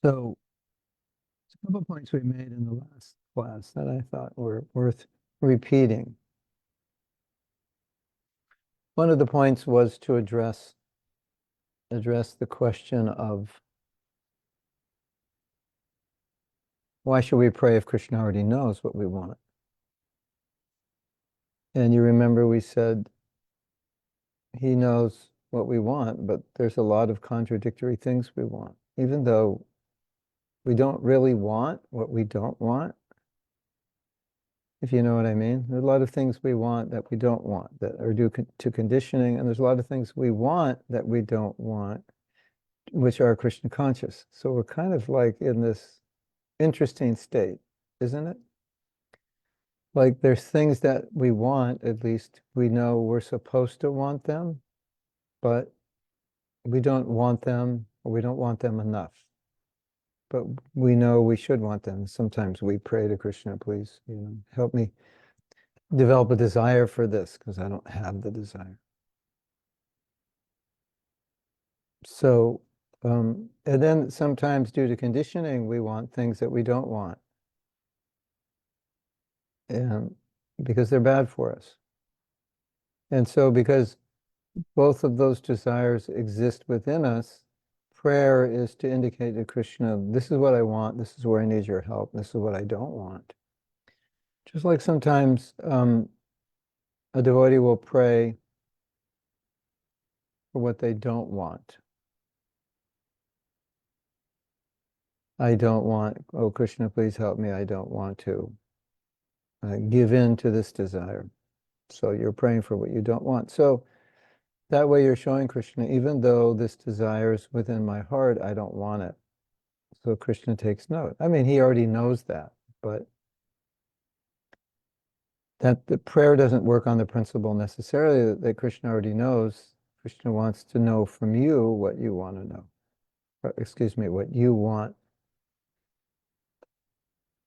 So, a couple of points we made in the last class that I thought were worth repeating. One of the points was to address the question of why should we pray if Krishna already knows what we want? And you remember we said he knows what we want, but there's a lot of contradictory things we want, even though we don't really want what we don't want, if you know what I mean. There's a lot of things we want that we don't want, that are due to conditioning, and there's a lot of things we want that we don't want, which are Krishna conscious. So we're kind of like in this interesting state, isn't it? Like there's things that we want, at least we know we're supposed to want them, but we don't want them, or we don't want them enough. But we know we should want them. Sometimes we pray to Krishna, please, help me develop a desire for this, because I don't have the desire. So, and then sometimes due to conditioning, we want things that we don't want. And because they're bad for us. And so because both of those desires exist within us, prayer is to indicate to Krishna, this is what I want, this is where I need your help, this is what I don't want. Just like sometimes a devotee will pray for what they don't want. I don't want, oh Krishna, please help me, I don't want to give in to this desire. So you're praying for what you don't want. So that way you're showing Krishna, even though this desire is within my heart, I don't want it. So Krishna takes note. I mean, he already knows that, but that the prayer doesn't work on the principle necessarily that Krishna already knows. Krishna wants to know from you what you want to know. Or, excuse me, what you want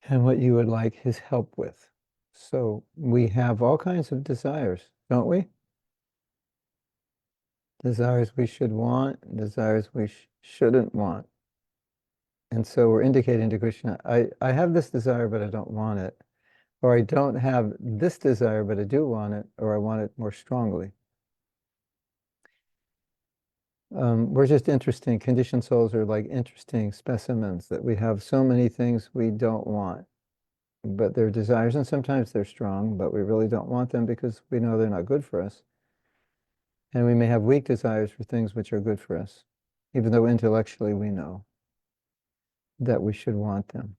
and what you would like his help with. So we have all kinds of desires, don't we? Desires we should want, desires we shouldn't want. And so we're indicating to Krishna, I have this desire, but I don't want it. Or I don't have this desire, but I do want it, or I want it more strongly. We're just interesting. Conditioned souls are like interesting specimens that we have so many things we don't want, but they're desires, and sometimes they're strong, but we really don't want them because we know they're not good for us. And we may have weak desires for things which are good for us, even though intellectually we know that we should want them.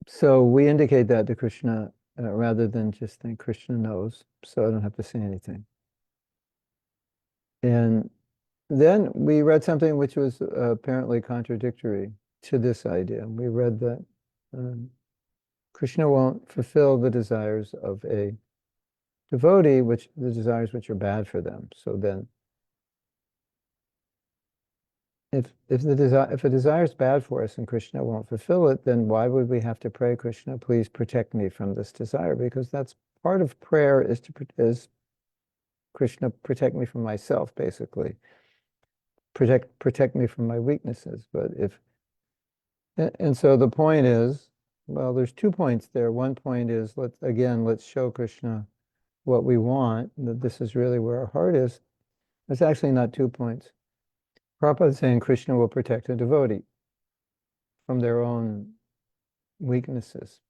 So we indicate that to Krishna rather than just think Krishna knows, so I don't have to say anything. And then we read something which was apparently contradictory to this idea. We read that Krishna won't fulfill the desires of a devotee, the desires which are bad for them. So then, if a desire is bad for us and Krishna won't fulfill it, then why would we have to pray, Krishna, please protect me from this desire? Because that's part of prayer is Krishna, protect me from myself, basically. Protect me from my weaknesses. But and so the point is, well, there's 2 points there. One point is, let's show Krishna what we want, that this is really where our heart is. There's actually not 2 points. Prabhupada is saying Krishna will protect a devotee from their own weaknesses.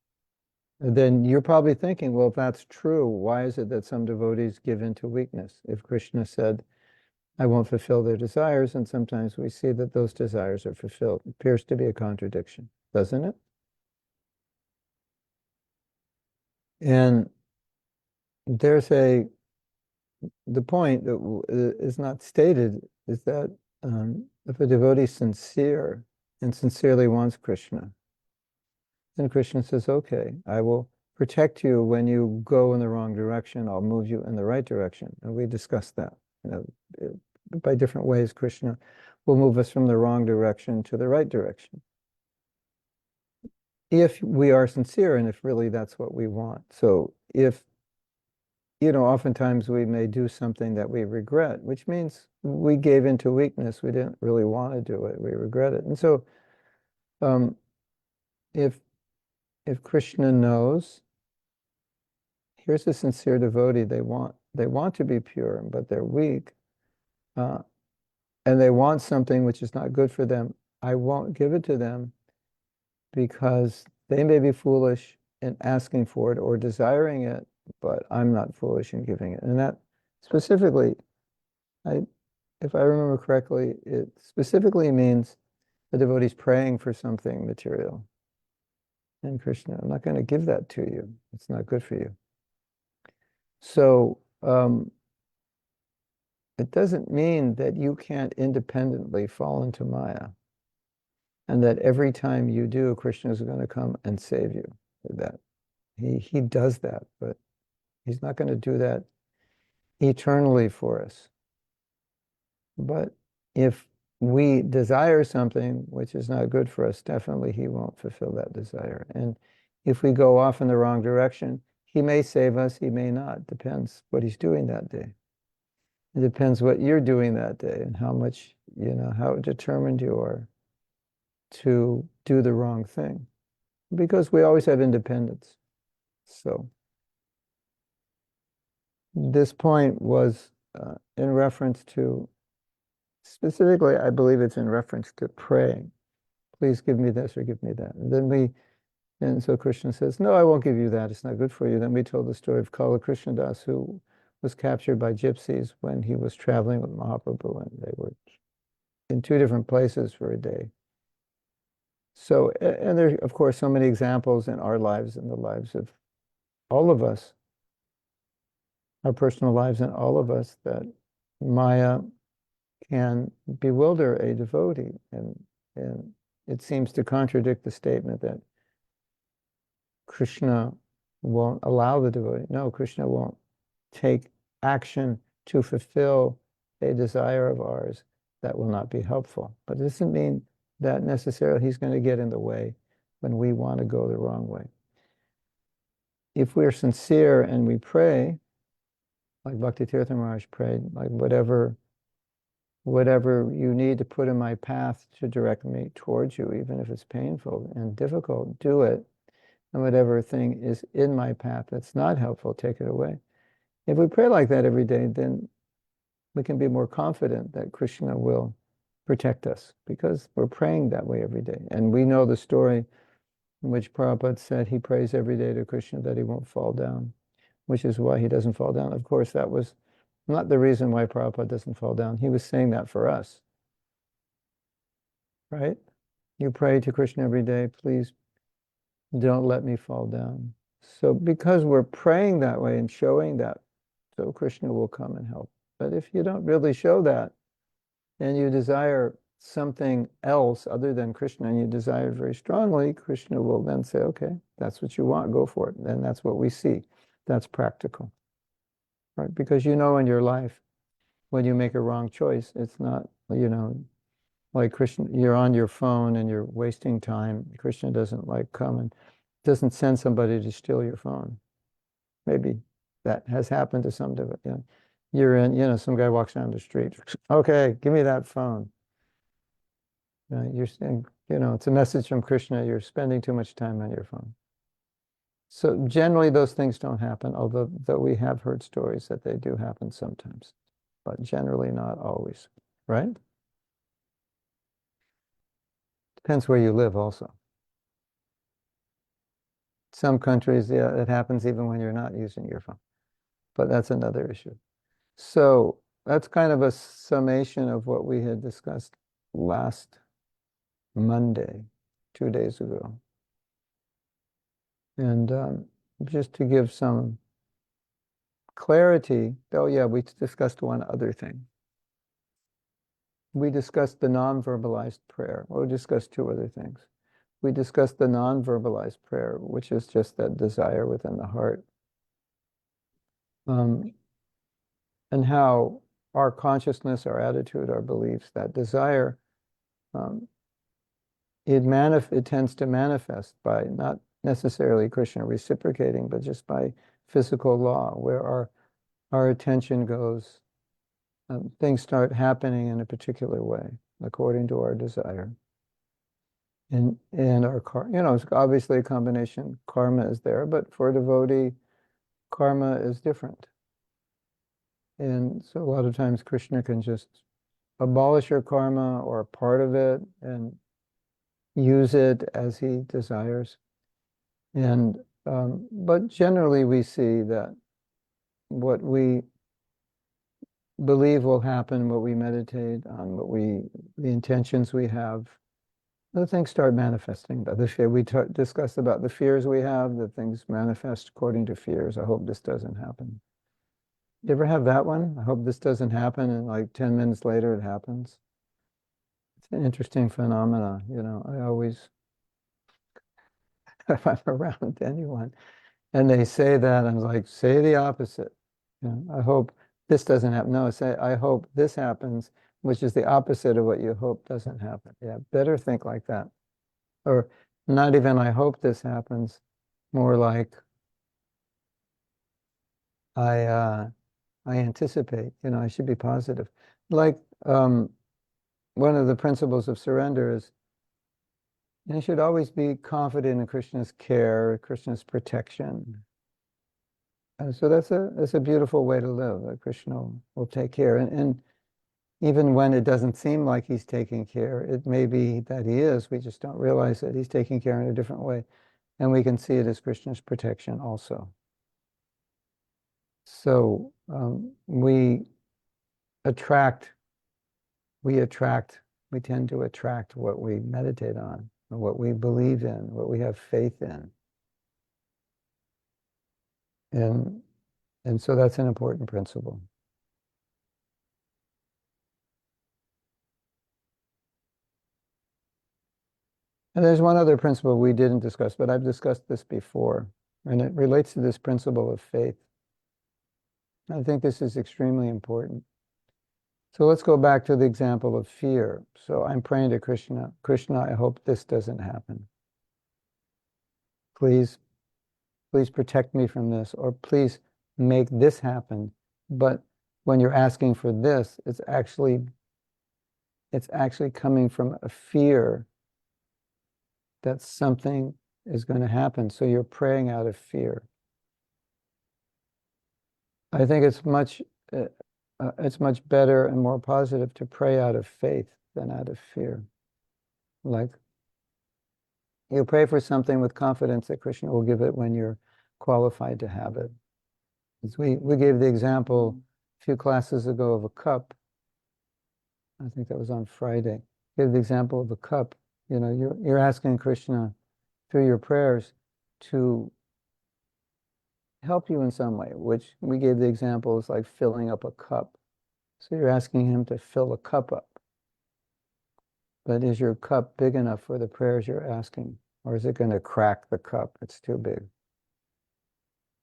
And then you're probably thinking, well, if that's true, why is it that some devotees give in to weakness? If Krishna said, I won't fulfill their desires, and sometimes we see that those desires are fulfilled. It appears to be a contradiction, doesn't it? And the point that is not stated is that if a devotee is sincere and sincerely wants Krishna, then Krishna says, okay, I will protect you when you go in the wrong direction. I'll move you in the right direction. And we discussed that. By different ways, Krishna will move us from the wrong direction to the right direction, if we are sincere and if really that's what we want. So if oftentimes we may do something that we regret, which means we gave into weakness. We didn't really want to do it. We regret it. And so um, if Krishna knows, here's a sincere devotee, they want to be pure, but they're weak, uh, and they want something which is not good for them, I won't give it to them because they may be foolish in asking for it or desiring it, but I'm not foolish in giving it. And that specifically, I, if I remember correctly, it specifically means the devotee's praying for something material. And Krishna, I'm not going to give that to you. It's not good for you. So it doesn't mean that you can't independently fall into Maya, and that every time you do, Krishna is going to come and save you. That he does that, but he's not going to do that eternally for us. But if we desire something which is not good for us, definitely he won't fulfill that desire. And if we go off in the wrong direction, he may save us, he may not. Depends what he's doing that day. It depends what you're doing that day and how much, how determined you are to do the wrong thing. Because we always have independence. So this point was in reference to, specifically, I believe it's in reference to praying. Please give me this or give me that. And so Krishna says, no, I won't give you that. It's not good for you. Then we told the story of Kala Krishna Das, who was captured by gypsies when he was traveling with Mahaprabhu, and they were in two different places for a day. So, and there are, of course, so many examples in our lives and the lives of all of us, our personal lives and all of us, that Maya can bewilder a devotee. And it seems to contradict the statement that Krishna won't allow the devotee. No, Krishna won't take action to fulfill a desire of ours that will not be helpful. But it doesn't mean that necessarily he's going to get in the way when we want to go the wrong way. If we're sincere and we pray, like Bhakti Tirtha Maharaj prayed, like whatever you need to put in my path to direct me towards you, even if it's painful and difficult, do it. And whatever thing is in my path that's not helpful, take it away. If we pray like that every day, then we can be more confident that Krishna will protect us because we're praying that way every day. And we know the story in which Prabhupada said he prays every day to Krishna that he won't fall down, which is why he doesn't fall down. Of course, that was not the reason why Prabhupada doesn't fall down. He was saying that for us, right? You pray to Krishna every day, please don't let me fall down. So because we're praying that way and showing that, so Krishna will come and help. But if you don't really show that, and you desire something else other than Krishna, and you desire it very strongly, Krishna will then say, okay, that's what you want, go for it. And that's what we see. That's practical, right? Because in your life, when you make a wrong choice, it's not, like Krishna, you're on your phone and you're wasting time. Krishna doesn't come and doesn't send somebody to steal your phone. Maybe that has happened to some of it. You're in, some guy walks down the street. Okay, give me that phone. You're saying, it's a message from Krishna. You're spending too much time on your phone. So generally those things don't happen, although we have heard stories that they do happen sometimes, but generally not always, right? Depends where you live also. Some countries, yeah, it happens even when you're not using your phone, but that's another issue. So that's kind of a summation of what we had discussed last Monday, 2 days ago. And just to give some clarity, we discussed one other thing. We discussed the non-verbalized prayer. Well, we discussed two other things. We discussed the non-verbalized prayer, which is just that desire within the heart. And how our consciousness, our attitude, our beliefs, that desire, it tends to manifest by not necessarily Krishna reciprocating, but just by physical law, where our attention goes, things start happening in a particular way, according to our desire. And our karma, it's obviously a combination. Karma is there, but for a devotee, karma is different. And so a lot of times Krishna can just abolish your karma or a part of it and use it as he desires. And but generally we see that what we believe will happen, what we meditate on, the intentions we have, the things start manifesting. The fear we discussed about the fears we have, the things manifest according to fears. I hope this doesn't happen. You ever have that one? I hope this doesn't happen, and like 10 minutes later it happens. It's an interesting phenomena, I always, if I'm around anyone and they say that, I'm like, say the opposite. I hope this doesn't happen. No, say, I hope this happens, which is the opposite of what you hope doesn't happen. Yeah, better think like that. Or not even, I hope this happens, more like, I anticipate, I should be positive. Like, one of the principles of surrender is you should always be confident in Krishna's care, Krishna's protection. So that's a beautiful way to live. That Krishna will take care. And even when it doesn't seem like he's taking care, it may be that he is. We just don't realize that he's taking care in a different way. And we can see it as Krishna's protection also. So we tend to attract what we meditate on, or what we believe in, what we have faith in. And so that's an important principle. And there's one other principle we didn't discuss, but I've discussed this before, and it relates to this principle of faith. I think this is extremely important. So let's go back to the example of fear. So I'm praying to Krishna, Krishna, I hope this doesn't happen. Please protect me from this, or please make this happen. But when you're asking for this, it's actually coming from a fear that something is going to happen. So you're praying out of fear. I think it's much better and more positive to pray out of faith than out of fear. Like, you pray for something with confidence that Krishna will give it when you're qualified to have it. As we gave the example a few classes ago of a cup. I think that was on Friday. Gave the example of a cup. You're asking Krishna through your prayers to help you in some way, which we gave the example is like filling up a cup. So you're asking him to fill a cup up. But is your cup big enough for the prayers you're asking? Or is it going to crack the cup? It's too big.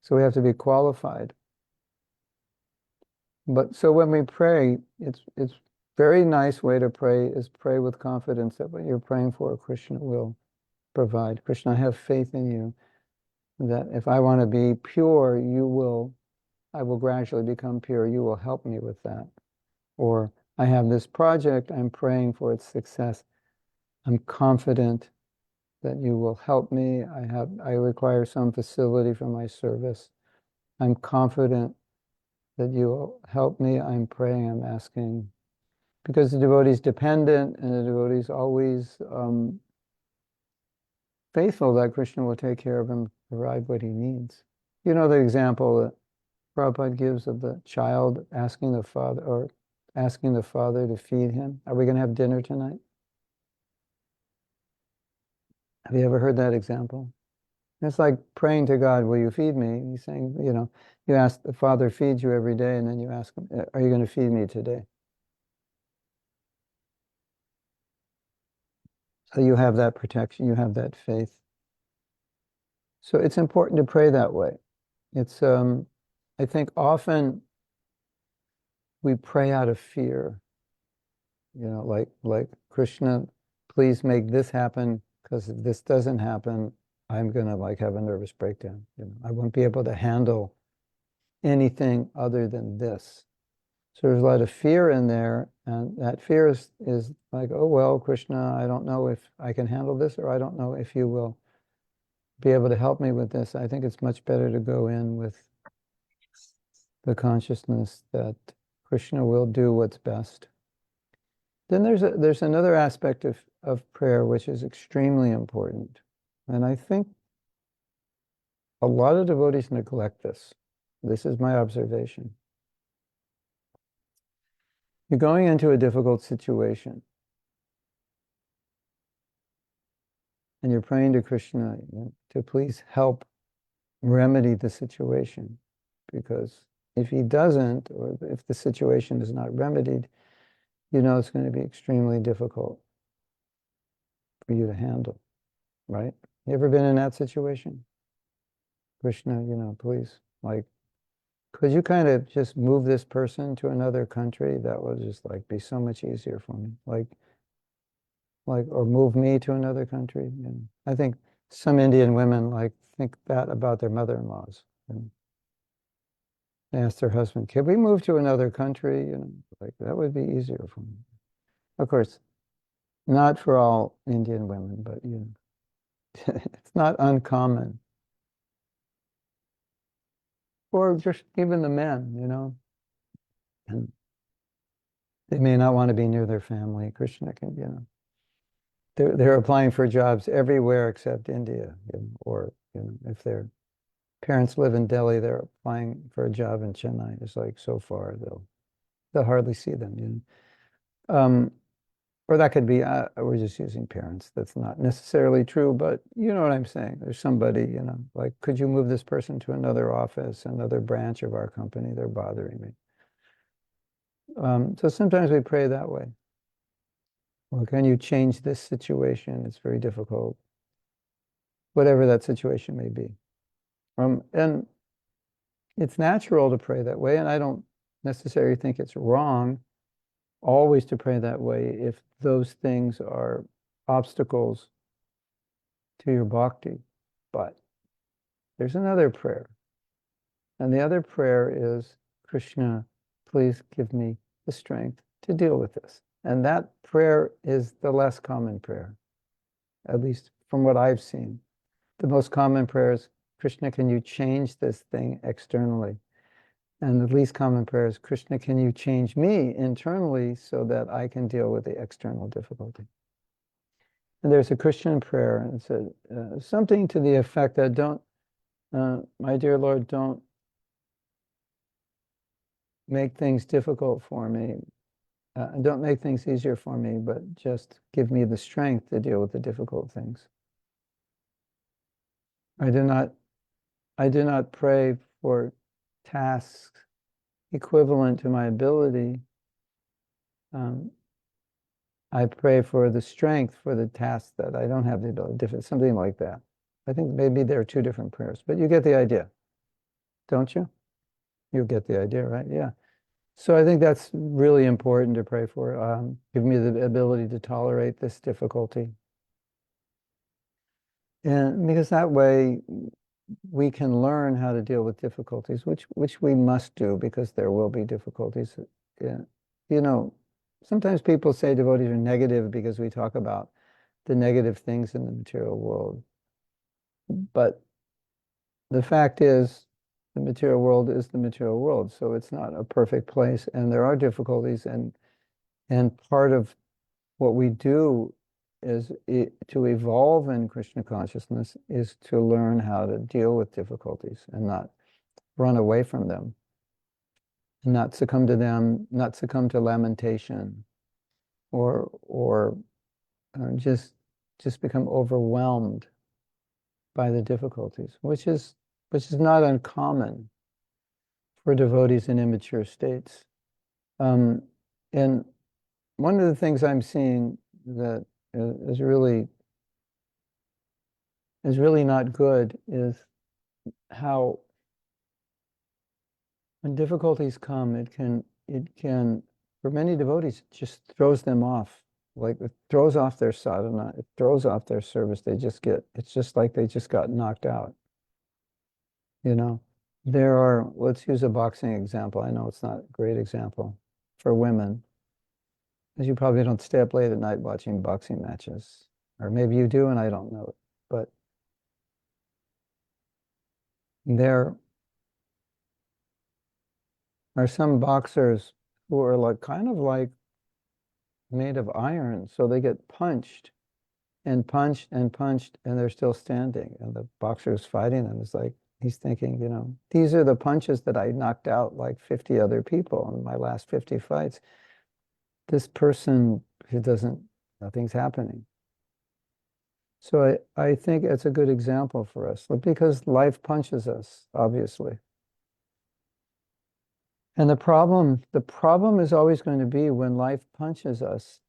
So we have to be qualified. But so when we pray, it's very nice way to pray is pray with confidence that what you're praying for, Krishna will provide. Krishna, I have faith in you that if I want to be pure, I will gradually become pure. You will help me with that. Or I have this project, I'm praying for its success. I'm confident that you will help me. I require some facility for my service. I'm confident that you will help me. I'm praying, I'm asking. Because the devotee is dependent and the devotee is always faithful that Krishna will take care of him, provide what he needs. You know the example that Prabhupada gives of the child asking the father to feed him. Are we going to have dinner tonight? Have you ever heard that example? It's like praying to God, will you feed me? He's saying, you ask, the Father feeds you every day, and then you ask him, are you going to feed me today? So you have that protection, you have that faith. So it's important to pray that way. It's, I think often we pray out of fear, like Krishna, please make this happen, because if this doesn't happen, I'm going to have a nervous breakdown. I won't be able to handle anything other than this. So there's a lot of fear in there, and that fear is like, oh, well, Krishna, I don't know if I can handle this, or I don't know if you will be able to help me with this. I think it's much better to go in with the consciousness that Krishna will do what's best. Then there's another aspect of prayer which is extremely important. And I think a lot of devotees neglect this. This is my observation. You're going into a difficult situation, and you're praying to Krishna, to please help remedy the situation. Because if he doesn't, or if the situation is not remedied, it's going to be extremely difficult for you to handle, right? You ever been in that situation? Krishna, please, like, could you kind of just move this person to another country? That would just like be so much easier for me. Or move me to another country. I think some Indian women think that about their mother-in-laws. They ask their husband, "Can we move to another country?" That would be easier for me. Of course, not for all Indian women, but it's not uncommon. Or just even the men, and they may not want to be near their family. Krishna can, they're applying for jobs everywhere except India, or if their parents live in Delhi, they're applying for a job in Chennai. It's like so far they'll hardly see them. Or that could be we're just using parents. That's not necessarily true, but you know what I'm saying. There's somebody, like, could you move this person to another office, another branch of our company? They're bothering me. So sometimes we pray that way. Or can you change this situation? It's very difficult. Whatever that situation may be. And it's natural to pray that way, and I don't necessarily think it's wrong always to pray that way if those things are obstacles to your bhakti. But there's another prayer. And the other prayer is, Krishna, please give me the strength to deal with this. And that prayer is the less common prayer, at least from what I've seen. The most common prayer is, Krishna, can you change this thing externally? And the least common prayer is, Krishna, can you change me internally so that I can deal with the external difficulty? And there's a Christian prayer, and it's something to the effect that my dear Lord, don't make things difficult for me. Don't make things easier for me, but just give me the strength to deal with the difficult things. I do not pray for tasks equivalent to my ability. I pray for the strength for the tasks that I don't have the ability, something like that. I think maybe there are two different prayers, but you get the idea, don't you? You get the idea, right? Yeah. So I think that's really important to pray for. Give me the ability to tolerate this difficulty. And because that way we can learn how to deal with difficulties, which we must do because there will be difficulties. Yeah. Sometimes people say devotees are negative because we talk about the negative things in the material world. But the fact is, the material world is the material world, so it's not a perfect place, and there are difficulties, and part of what we do is to evolve in Krishna consciousness is to learn how to deal with difficulties and not run away from them, and not succumb to them, not succumb to lamentation, or just become overwhelmed by the difficulties, which is not uncommon for devotees in immature states. And one of the things I'm seeing that is really not good is how when difficulties come, it can for many devotees it just throws them off. Like it throws off their sadhana, it throws off their service. It's just like they just got knocked out. let's use a boxing example. I know it's not a great example for women, as you probably don't stay up late at night watching boxing matches. Or maybe you do and I don't know it. But there are some boxers who are like kind of like made of iron. So they get punched and punched and punched and they're still standing. And the boxer is fighting them. It's like he's thinking, these are the punches that I knocked out like 50 other people in my last 50 fights. This person who nothing's happening. So I think it's a good example for us because life punches us, obviously. And the problem is always going to be when life punches us,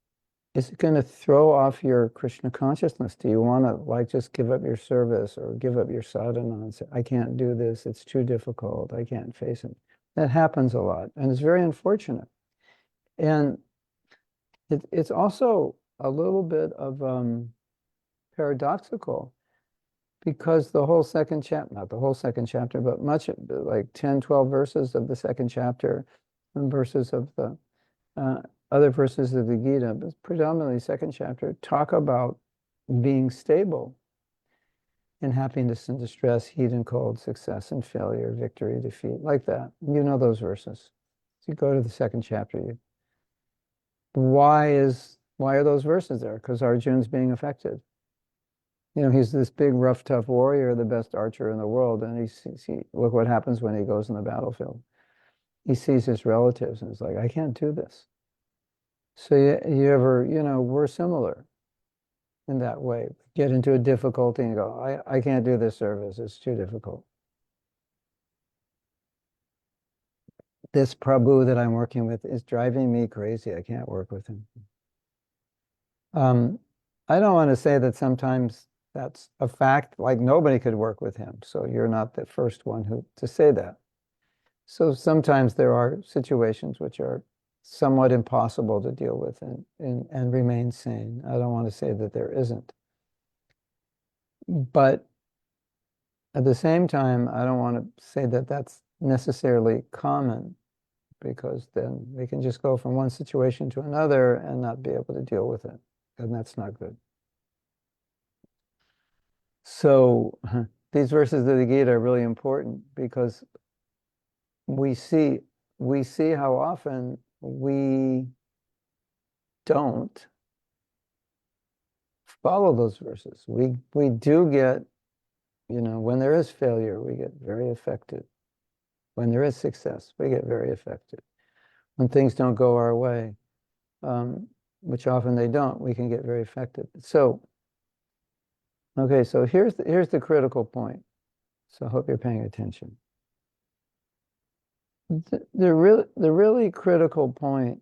is it going to throw off your Krishna consciousness? Do you want to like just give up your service or give up your sadhana and say, I can't do this, it's too difficult, I can't face it? That happens a lot, and it's very unfortunate. And it's also a little bit of paradoxical because the whole second chapter, not the whole second chapter, but much like 10, 12 verses of the second chapter and verses of the other verses of the Gita, but predominantly second chapter, talk about being stable in happiness and distress, heat and cold, success and failure, victory, defeat, like that. You know those verses. So you go to the second chapter. Why are those verses there? Because Arjuna's being affected. He's this big, rough, tough warrior, the best archer in the world, and look what happens when he goes in the battlefield. He sees his relatives and it's like, I can't do this. So you ever, we're similar in that way. Get into a difficulty and go, I can't do this service, it's too difficult. This Prabhu that I'm working with is driving me crazy. I can't work with him. I don't want to say that sometimes that's a fact, like nobody could work with him. So you're not the first one to say that. So sometimes there are situations which are somewhat impossible to deal with and remain sane. I don't want to say that there isn't. But at the same time, I don't want to say that that's necessarily common because then we can just go from one situation to another and not be able to deal with it. And that's not good. So these verses of the Gita are really important because we see how often we don't follow those verses. We do get, when there is failure, we get very affected. When there is success, we get very affected. When things don't go our way, which often they don't, we can get very affected. So, okay, so here's the critical point. So I hope you're paying attention. The really critical point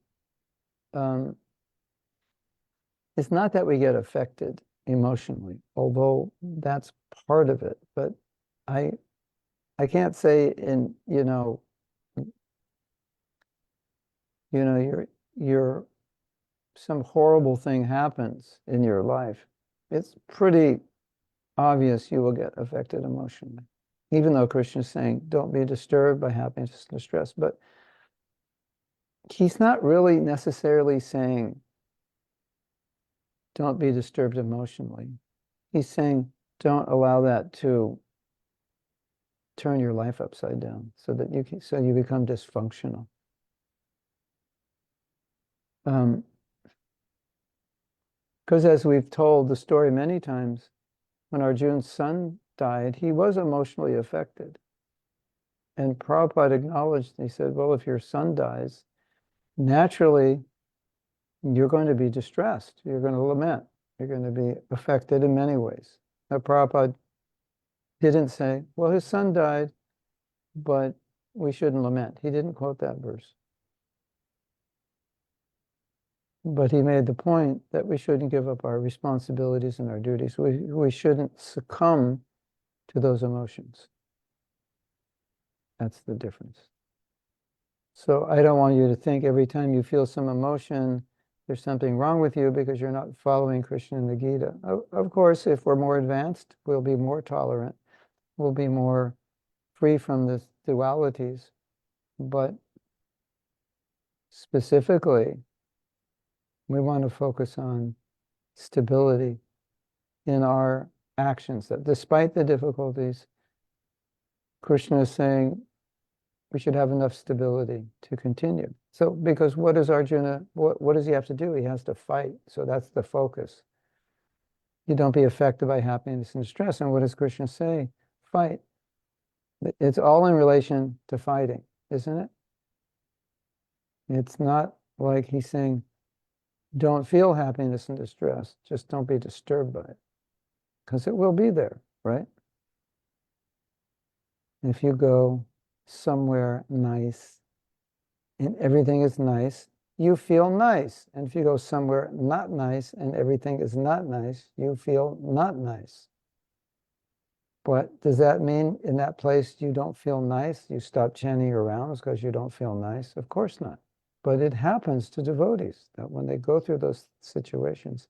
is not that we get affected emotionally, although that's part of it. But I can't say you're some horrible thing happens in your life. It's pretty obvious you will get affected emotionally. Even though Krishna is saying, don't be disturbed by happiness and distress. But he's not really necessarily saying, don't be disturbed emotionally. He's saying, don't allow that to turn your life upside down so you become dysfunctional. Because as we've told the story many times, when Arjuna's son died, he was emotionally affected. And Prabhupada acknowledged, he said, well, if your son dies, naturally, you're going to be distressed. You're going to lament. You're going to be affected in many ways. Now, Prabhupada didn't say, well, his son died, but we shouldn't lament. He didn't quote that verse. But he made the point that we shouldn't give up our responsibilities and our duties. We shouldn't succumb to those emotions. That's the difference. So I don't want you to think every time you feel some emotion, there's something wrong with you because you're not following Krishna in the Gita. Of course, if we're more advanced, we'll be more tolerant. We'll be more free from dualities, but specifically, we want to focus on stability in our actions, that despite the difficulties, Krishna is saying we should have enough stability to continue. So, because what does Arjuna, what does he have to do? He has to fight. So that's the focus. You don't be affected by happiness and distress. And what does Krishna say? Fight. It's all in relation to fighting, isn't it? It's not like he's saying, don't feel happiness and distress. Just don't be disturbed by it. Because it will be there, right? If you go somewhere nice and everything is nice, you feel nice. And if you go somewhere not nice and everything is not nice, you feel not nice. But does that mean in that place you don't feel nice? You stop chanting your rounds because you don't feel nice? Of course not. But it happens to devotees that when they go through those situations,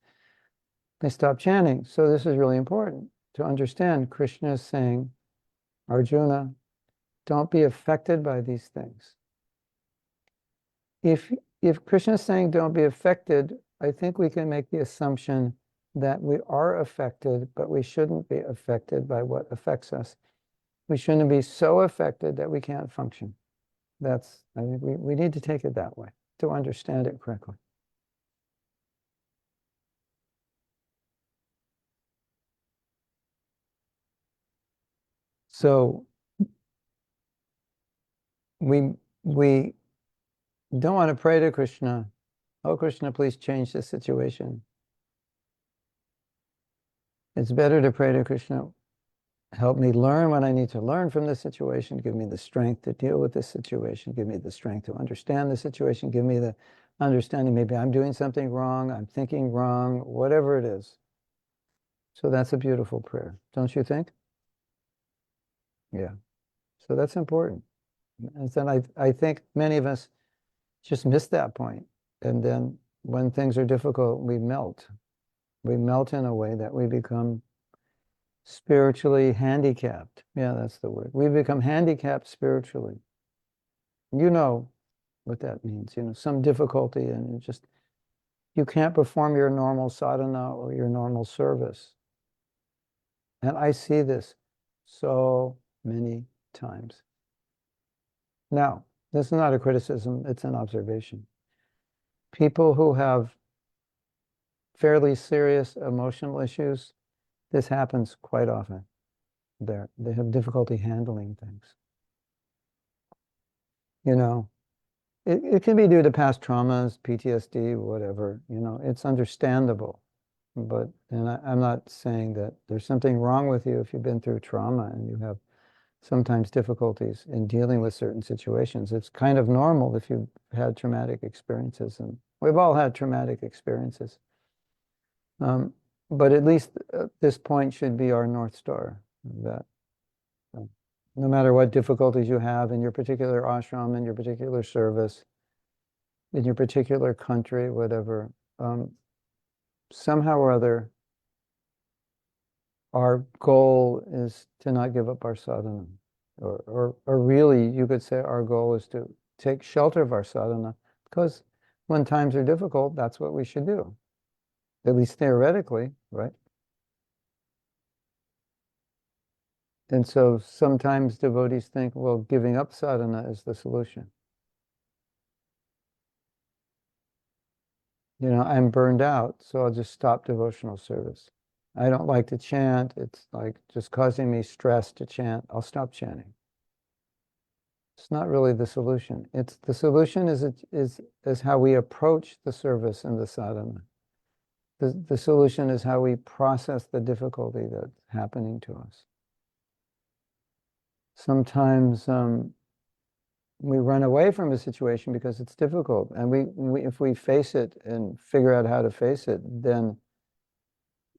they stop chanting. So this is really important to understand. Krishna is saying, Arjuna, don't be affected by these things. If Krishna is saying don't be affected, I think we can make the assumption that we are affected, but we shouldn't be affected by what affects us. We shouldn't be so affected that we can't function. I think we need to take it that way to understand it correctly. So we don't want to pray to Krishna, oh Krishna, please change this situation. It's better to pray to Krishna, help me learn what I need to learn from this situation, give me the strength to deal with this situation, give me the strength to understand the situation, give me the understanding maybe I'm doing something wrong, I'm thinking wrong, whatever it is. So that's a beautiful prayer, don't you think? Yeah. So that's important. And then I think many of us just miss that point. And then when things are difficult, we melt. We melt in a way that we become spiritually handicapped. Yeah, that's the word. We become handicapped spiritually. You know what that means, some difficulty and you can't perform your normal sadhana or your normal service. And I see this so many times. Now, this is not a criticism, it's an observation. People who have fairly serious emotional issues, this happens quite often. They have difficulty handling things. It can be due to past traumas, PTSD, whatever, it's understandable. And I'm not saying that there's something wrong with you if you've been through trauma and you have sometimes difficulties in dealing with certain situations. It's kind of normal if you've had traumatic experiences, and we've all had traumatic experiences. But at least this point should be our North Star, that no matter what difficulties you have in your particular ashram, in your particular service, in your particular country, whatever, somehow or other, our goal is to not give up our sadhana. Or really, you could say our goal is to take shelter of our sadhana, because when times are difficult, that's what we should do. At least theoretically, right? And so sometimes devotees think, well, giving up sadhana is the solution. I'm burned out, so I'll just stop devotional service. I don't like to chant. It's like just causing me stress to chant. I'll stop chanting. It's not really the solution. The solution is how we approach the service and the sadhana. The solution is how we process the difficulty that's happening to us. Sometimes we run away from a situation because it's difficult. And if we face it and figure out how to face it, then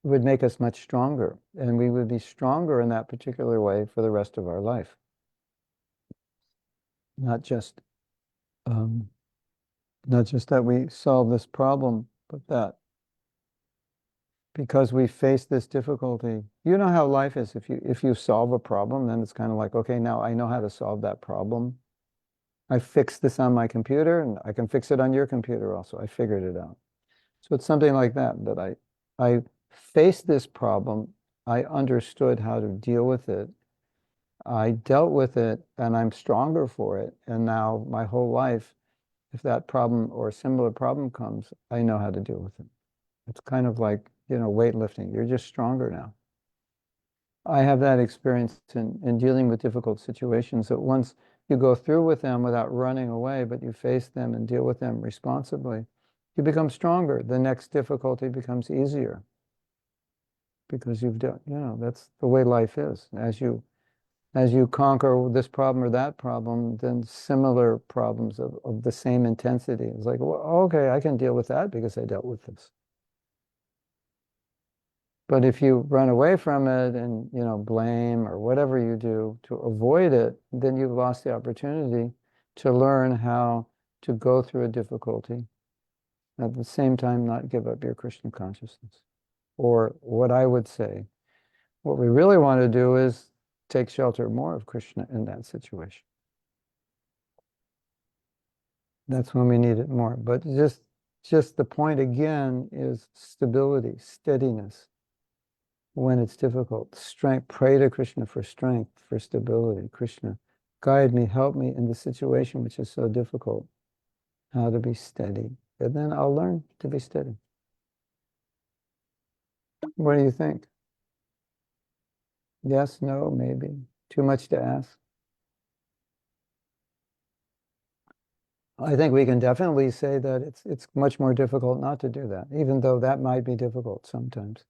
it would make us much stronger. And we would be stronger in that particular way for the rest of our life. Not just that we solve this problem, but that because we face this difficulty. You know how life is. If you solve a problem, then it's kind of like, okay, now I know how to solve that problem. I fixed this on my computer, and I can fix it on your computer also. I figured it out. So it's something like that, that I faced this problem. I understood how to deal with it. I dealt with it, and I'm stronger for it. And now my whole life, if that problem or a similar problem comes, I know how to deal with it. It's kind of like, weightlifting. You're just stronger now. I have that experience in dealing with difficult situations, that once you go through with them without running away, but you face them and deal with them responsibly, you become stronger. The next difficulty becomes easier because you've done, that's the way life is. As you conquer this problem or that problem, then similar problems of the same intensity. It's like, well, okay, I can deal with that because I dealt with this. But if you run away from it and, blame or whatever you do to avoid it, then you've lost the opportunity to learn how to go through a difficulty, at the same time not give up your Krishna consciousness. Or what I would say, what we really want to do is take shelter more of Krishna in that situation. That's when we need it more. But just the point again is stability, steadiness when it's difficult. Strength, pray to Krishna for strength, for stability. Krishna, guide me, help me in the situation which is so difficult, how to be steady. And then I'll learn to be steady. What do you think? Yes, no, maybe. Too much to ask? I think we can definitely say that it's much more difficult not to do that, even though that might be difficult sometimes.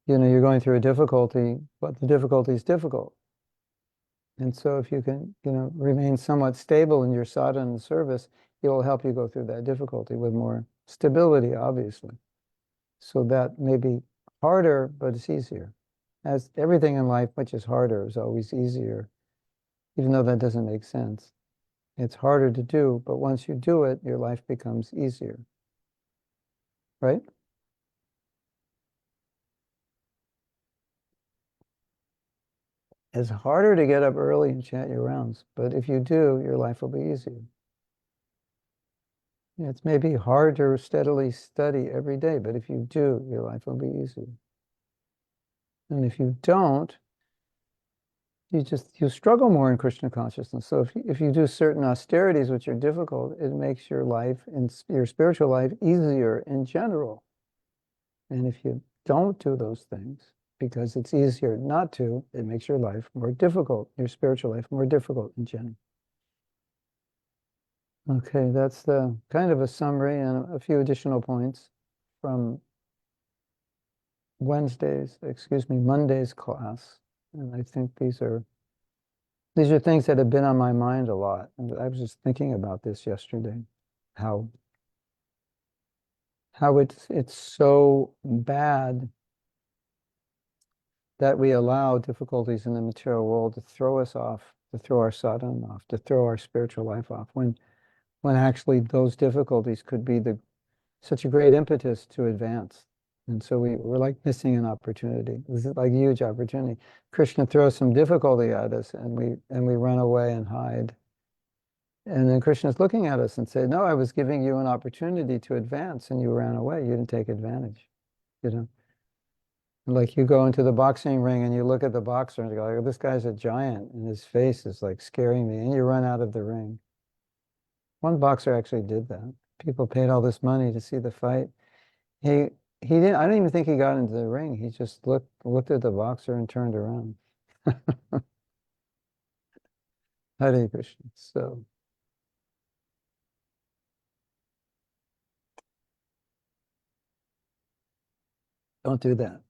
You're going through a difficulty, but the difficulty is difficult. And so if you can, remain somewhat stable in your sadhana and service, it will help you go through that difficulty with more stability, obviously. So that may be harder, but it's easier. As everything in life, which is harder, is always easier, even though that doesn't make sense. It's harder to do, but once you do it, your life becomes easier. Right? It's harder to get up early and chant your rounds, but if you do, your life will be easier. It's maybe hard to steadily study every day, but if you do, your life will be easier. And if you don't, you struggle more in Krishna consciousness. So if you do certain austerities which are difficult, it makes your life and your spiritual life easier in general. And if you don't do those things, because it's easier not to, it makes your life more difficult, your spiritual life more difficult in general. Okay, that's the kind of a summary and a few additional points from Monday's class. And I think these are things that have been on my mind a lot. And I was just thinking about this yesterday, how it's so bad that we allow difficulties in the material world to throw us off, to throw our sadhana off, to throw our spiritual life off, when actually those difficulties could be such a great impetus to advance. And so we're like missing an opportunity. This is like a huge opportunity. Krishna throws some difficulty at us, and we run away and hide. And then Krishna's looking at us and say, "No, I was giving you an opportunity to advance, and you ran away. You didn't take advantage." Like you go into the boxing ring and you look at the boxer and you go, "This guy's a giant, and his face is like scaring me," and you run out of the ring. One boxer actually did that. People paid all this money to see the fight. He he didn't. I don't even think he got into the ring. He just looked at the boxer and turned around. Hare Krishna. So don't do that.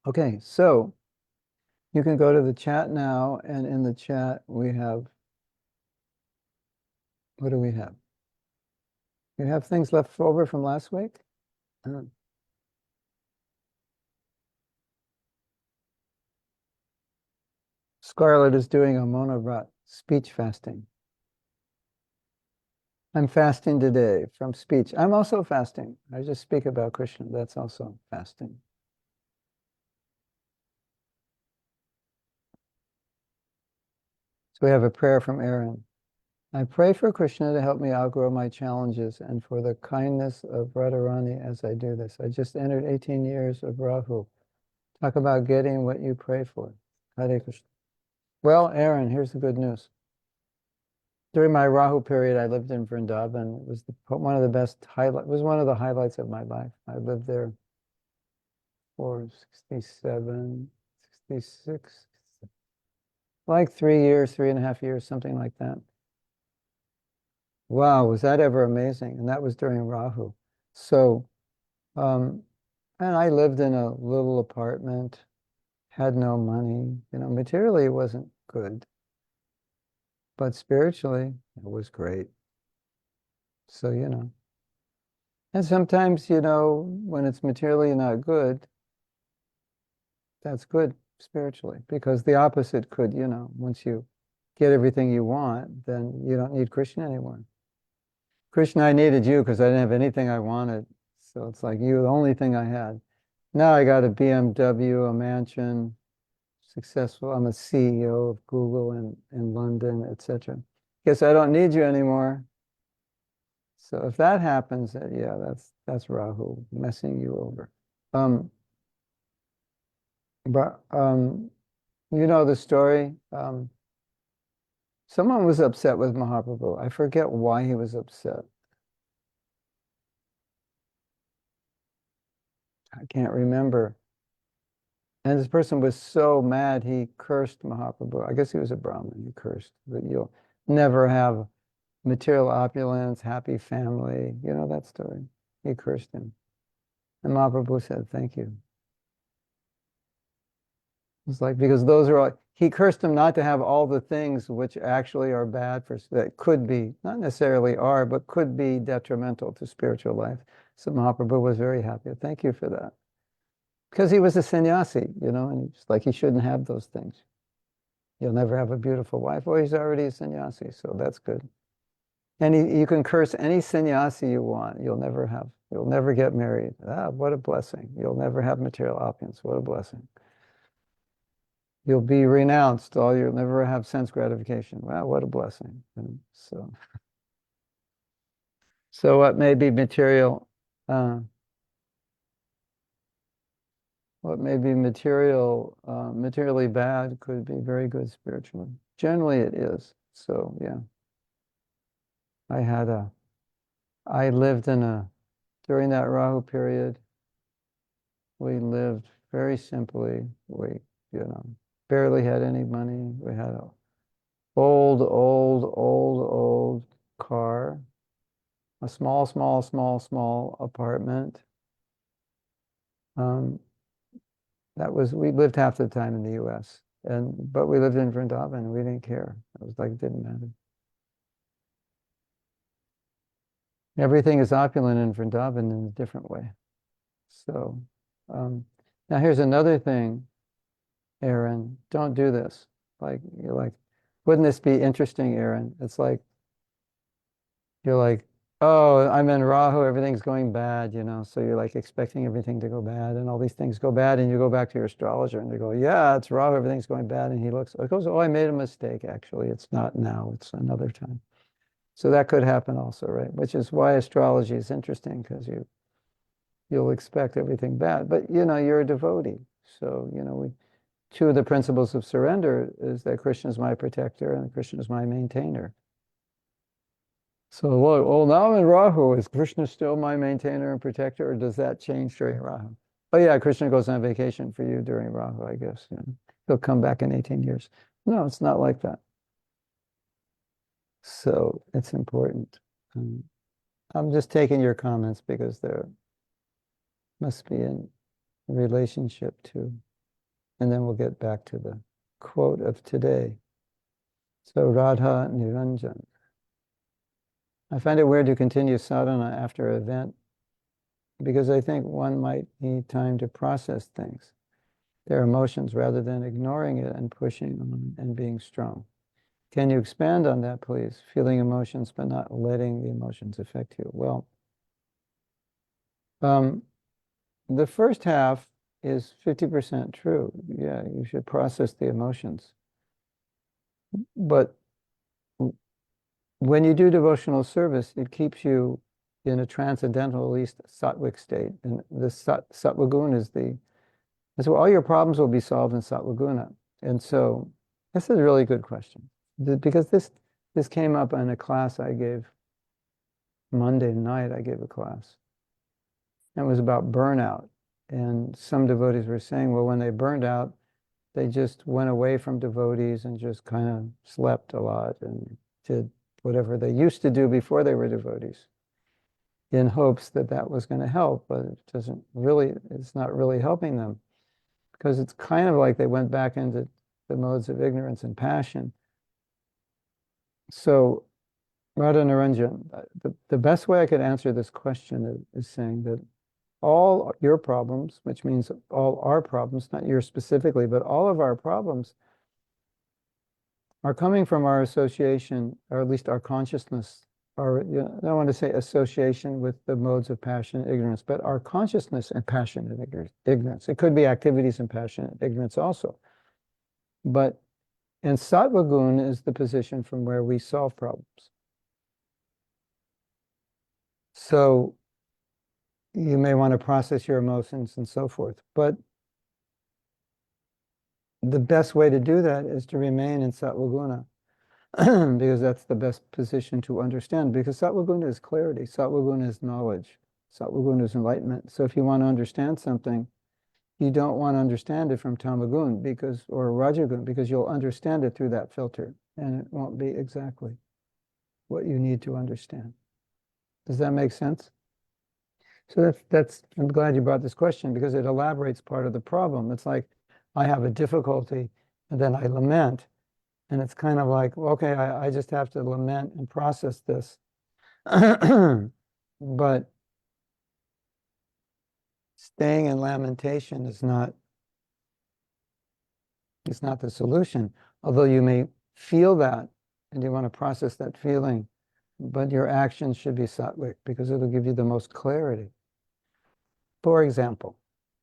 Okay, so you can go to the chat now, and in the chat we have, what do we have? We have things left over from last week. Uh, Scarlett is doing a monobrat speech fasting. I'm fasting today from speech. I'm also fasting. I just speak about Krishna. That's also fasting. So we have a prayer from Aaron. I pray for Krishna to help me outgrow my challenges and for the kindness of Radharani as I do this. I just entered 18 years of Rahu. Talk about getting what you pray for. Hare Krishna. Well, Aaron, here's the good news. During my Rahu period, I lived in Vrindavan. It was one of the best highlight. It was one of the highlights of my life. I lived there for 67, 66, like 3 years, 3.5 years, something like that. Wow, was that ever amazing? And that was during Rahu. So, um, and I lived in a little apartment, had no money. Materially it wasn't good, but spiritually it was great. So, and sometimes, when it's materially not good, that's good spiritually, because the opposite could, once you get everything you want, then you don't need Krishna anymore. Krishna, I needed you because I didn't have anything I wanted. So it's like you, the only thing I had. Now I got a BMW, a mansion, successful. I'm a CEO of Google in London, etc. Guess I don't need you anymore. So if that happens, yeah, that's Rahu messing you over. Um, but you know the story. Someone was upset with Mahaprabhu. I forget why he was upset. I can't remember. And this person was so mad he cursed Mahaprabhu. I guess he was a Brahmin. He cursed that you'll never have material opulence, happy family. You know that story. He cursed him. And Mahaprabhu said, thank you. It's like, because those are all, he cursed him not to have all the things which actually are bad that could be, not necessarily are, but could be detrimental to spiritual life. So Mahaprabhu was very happy. Thank you for that. Because he was a sannyasi, and it's like he shouldn't have those things. You'll never have a beautiful wife. Well, he's already a sannyasi, so that's good. And you can curse any sannyasi you want. You'll never get married. Ah, what a blessing. You'll never have material opulence. What a blessing. You'll be renounced. You'll never have sense gratification. Wow, what a blessing. And so what may be uh, materially bad could be very good spiritually. Generally it is. So yeah. I had a, I lived during that Rahu period, we lived very simply. We, barely had any money. We had a old car, a small apartment. Um, we lived half the time in the US, but we lived in Vrindavan. We didn't care. It was like, it didn't matter. Everything is opulent in Vrindavan in a different way. So, now here's another thing, Aaron. Don't do this. You're like, wouldn't this be interesting, Aaron? It's like, you're like, oh, I'm in Rahu, everything's going bad, so you're like expecting everything to go bad, and all these things go bad, and you go back to your astrologer and they go, yeah, it's Rahu, everything's going bad, and he goes, oh, I made a mistake, actually. It's not now, it's another time. So that could happen also, right? Which is why astrology is interesting, because you'll expect everything bad. But you're a devotee. So, two of the principles of surrender is that Krishna is my protector and Krishna is my maintainer. So, well, now I'm in Rahu. Is Krishna still my maintainer and protector, or does that change during Rahu? Oh yeah, Krishna goes on vacation for you during Rahu, I guess. He'll come back in 18 years. No, it's not like that. So it's important. I'm just taking your comments because there must be a relationship too. And then we'll get back to the quote of today. So Radha Niranjan. I find it weird to continue sadhana after an event because I think one might need time to process their emotions, rather than ignoring it and pushing on and being strong. Can you expand on that, please? Feeling emotions, but not letting the emotions affect you. Well, the first half is 50% true. Yeah, you should process the emotions. But when you do devotional service, it keeps you in a transcendental, at least sattvic state. And the sattva guna is where all your problems will be solved in sattva guna. And so this is a really good question. Because this came up in a class I gave Monday night. I gave a class. And it was about burnout. And some devotees were saying, well, when they burned out, they just went away from devotees and just kind of slept a lot and did whatever they used to do before they were devotees in hopes that that was going to help, but it's not really helping them because it's kind of like they went back into the modes of ignorance and passion. So Radha Naranjan, the best way I could answer this question is saying that all your problems, which means all our problems, not yours specifically, but all of our problems are coming from our association, or at least our consciousness, or I don't want to say association with the modes of passion and ignorance, but our consciousness and passion and ignorance. It could be activities and passion and ignorance also. And sattva guna is the position from where we solve problems. So you may want to process your emotions and so forth, but the best way to do that is to remain in sattva guna because that's the best position to understand, because sattva guna is clarity, sattva guna is knowledge, sattva guna is enlightenment. So if you want to understand something, you don't want to understand it from tamagun or rajagun, because you'll understand it through that filter and it won't be exactly what you need to understand. Does that make sense? So I'm glad you brought this question because it elaborates part of the problem. It's like I have a difficulty and then I lament, and it's kind of like, okay, I just have to lament and process this. But staying in lamentation is not the solution, although you may feel that and you want to process that feeling, but your actions should be sattvic because it'll give you the most clarity. For example,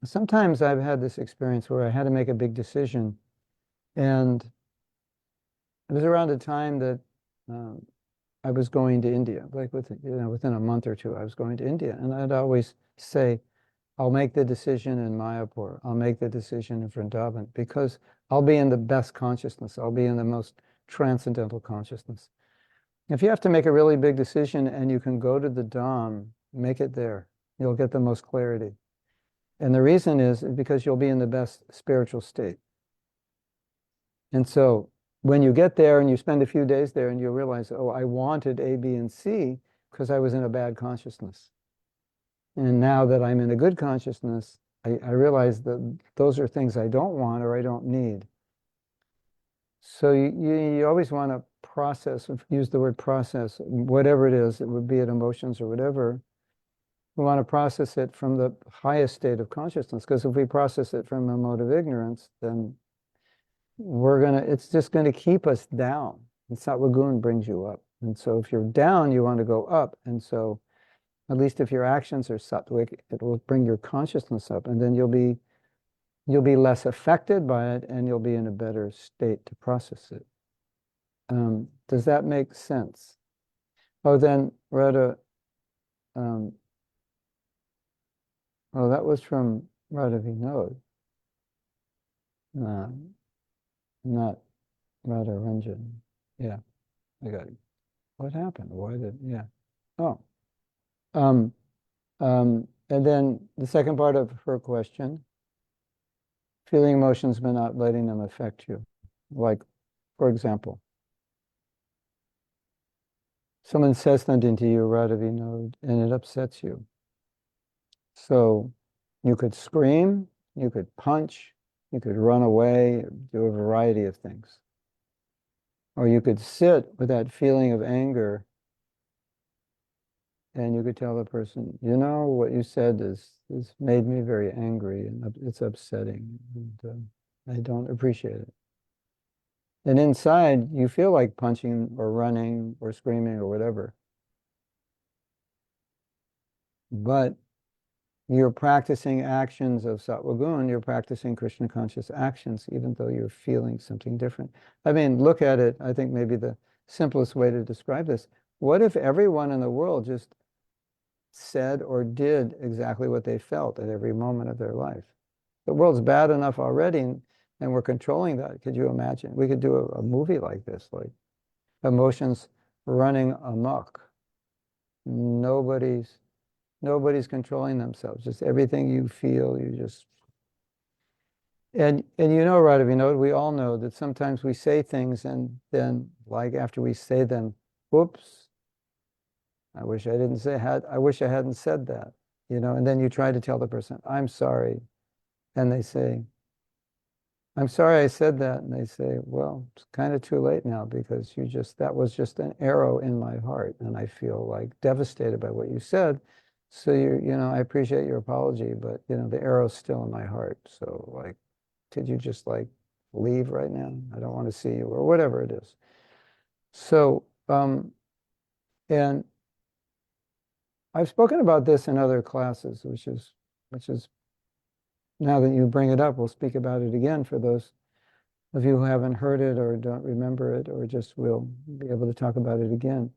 sometimes I've had this experience where I had to make a big decision, and it was around a time that I was going to India, like within a month or two, I was going to India, and I'd always say, I'll make the decision in Mayapur, I'll make the decision in Vrindavan, because I'll be in the best consciousness, I'll be in the most transcendental consciousness. If you have to make a really big decision and you can go to the Dham, make it there. You'll get the most clarity. And the reason is because you'll be in the best spiritual state. And so when you get there and you spend a few days there and you realize, oh, I wanted A, B, and C because I was in a bad consciousness. And now that I'm in a good consciousness, I realize that those are things I don't want or I don't need. So you always want to process, use the word process, whatever it is, it would be it emotions or whatever. We want to process it from the highest state of consciousness, because if we process it from a mode of ignorance, then it's just going to keep us down. And sattva guna brings you up. And so if you're down, you want to go up. And so at least if your actions are sattvic, it will bring your consciousness up, and then you'll be less affected by it, and you'll be in a better state to process it. Does that make sense? Oh, then Radha, oh, that was from Radha Vinod, not Radha Ranjan. Yeah, I got it. What happened? Yeah. Oh. And then the second part of her question, feeling emotions but not letting them affect you. Like, for example, someone says something to you, Radha Vinod, and it upsets you. So you could scream, you could punch, you could run away, do a variety of things. Or you could sit with that feeling of anger and you could tell the person, you know, what you said has made me very angry and it's upsetting, and I don't appreciate it. And inside, you feel like punching or running or screaming or whatever. But you're practicing actions of sattva gun, you're practicing Krishna conscious actions, even though you're feeling something different. I mean, look at it, I think maybe the simplest way to describe this. What if everyone in the world just said or did exactly what they felt at every moment of their life? The world's bad enough already, and we're controlling that. Could you imagine? We could do a movie like this, like emotions running amok. Nobody's nobody's controlling themselves. Just everything you feel, you just and you know, right? You know, we all know that sometimes we say things and then like after we say them, whoops, I wish I didn't say had I wish I hadn't said that, you know, and then you try to tell the person, I'm sorry. And they say, I'm sorry I said that. And they say, well, it's kind of too late now because that was just an arrow in my heart. And I feel like devastated by what you said. So I appreciate your apology, but the arrow's still in my heart. So like, could you just like leave right now? I don't want to see you or whatever it is. So, and I've spoken about this in other classes, which is now that you bring it up, we'll speak about it again for those of you who haven't heard it or don't remember it or just will be able to talk about it again.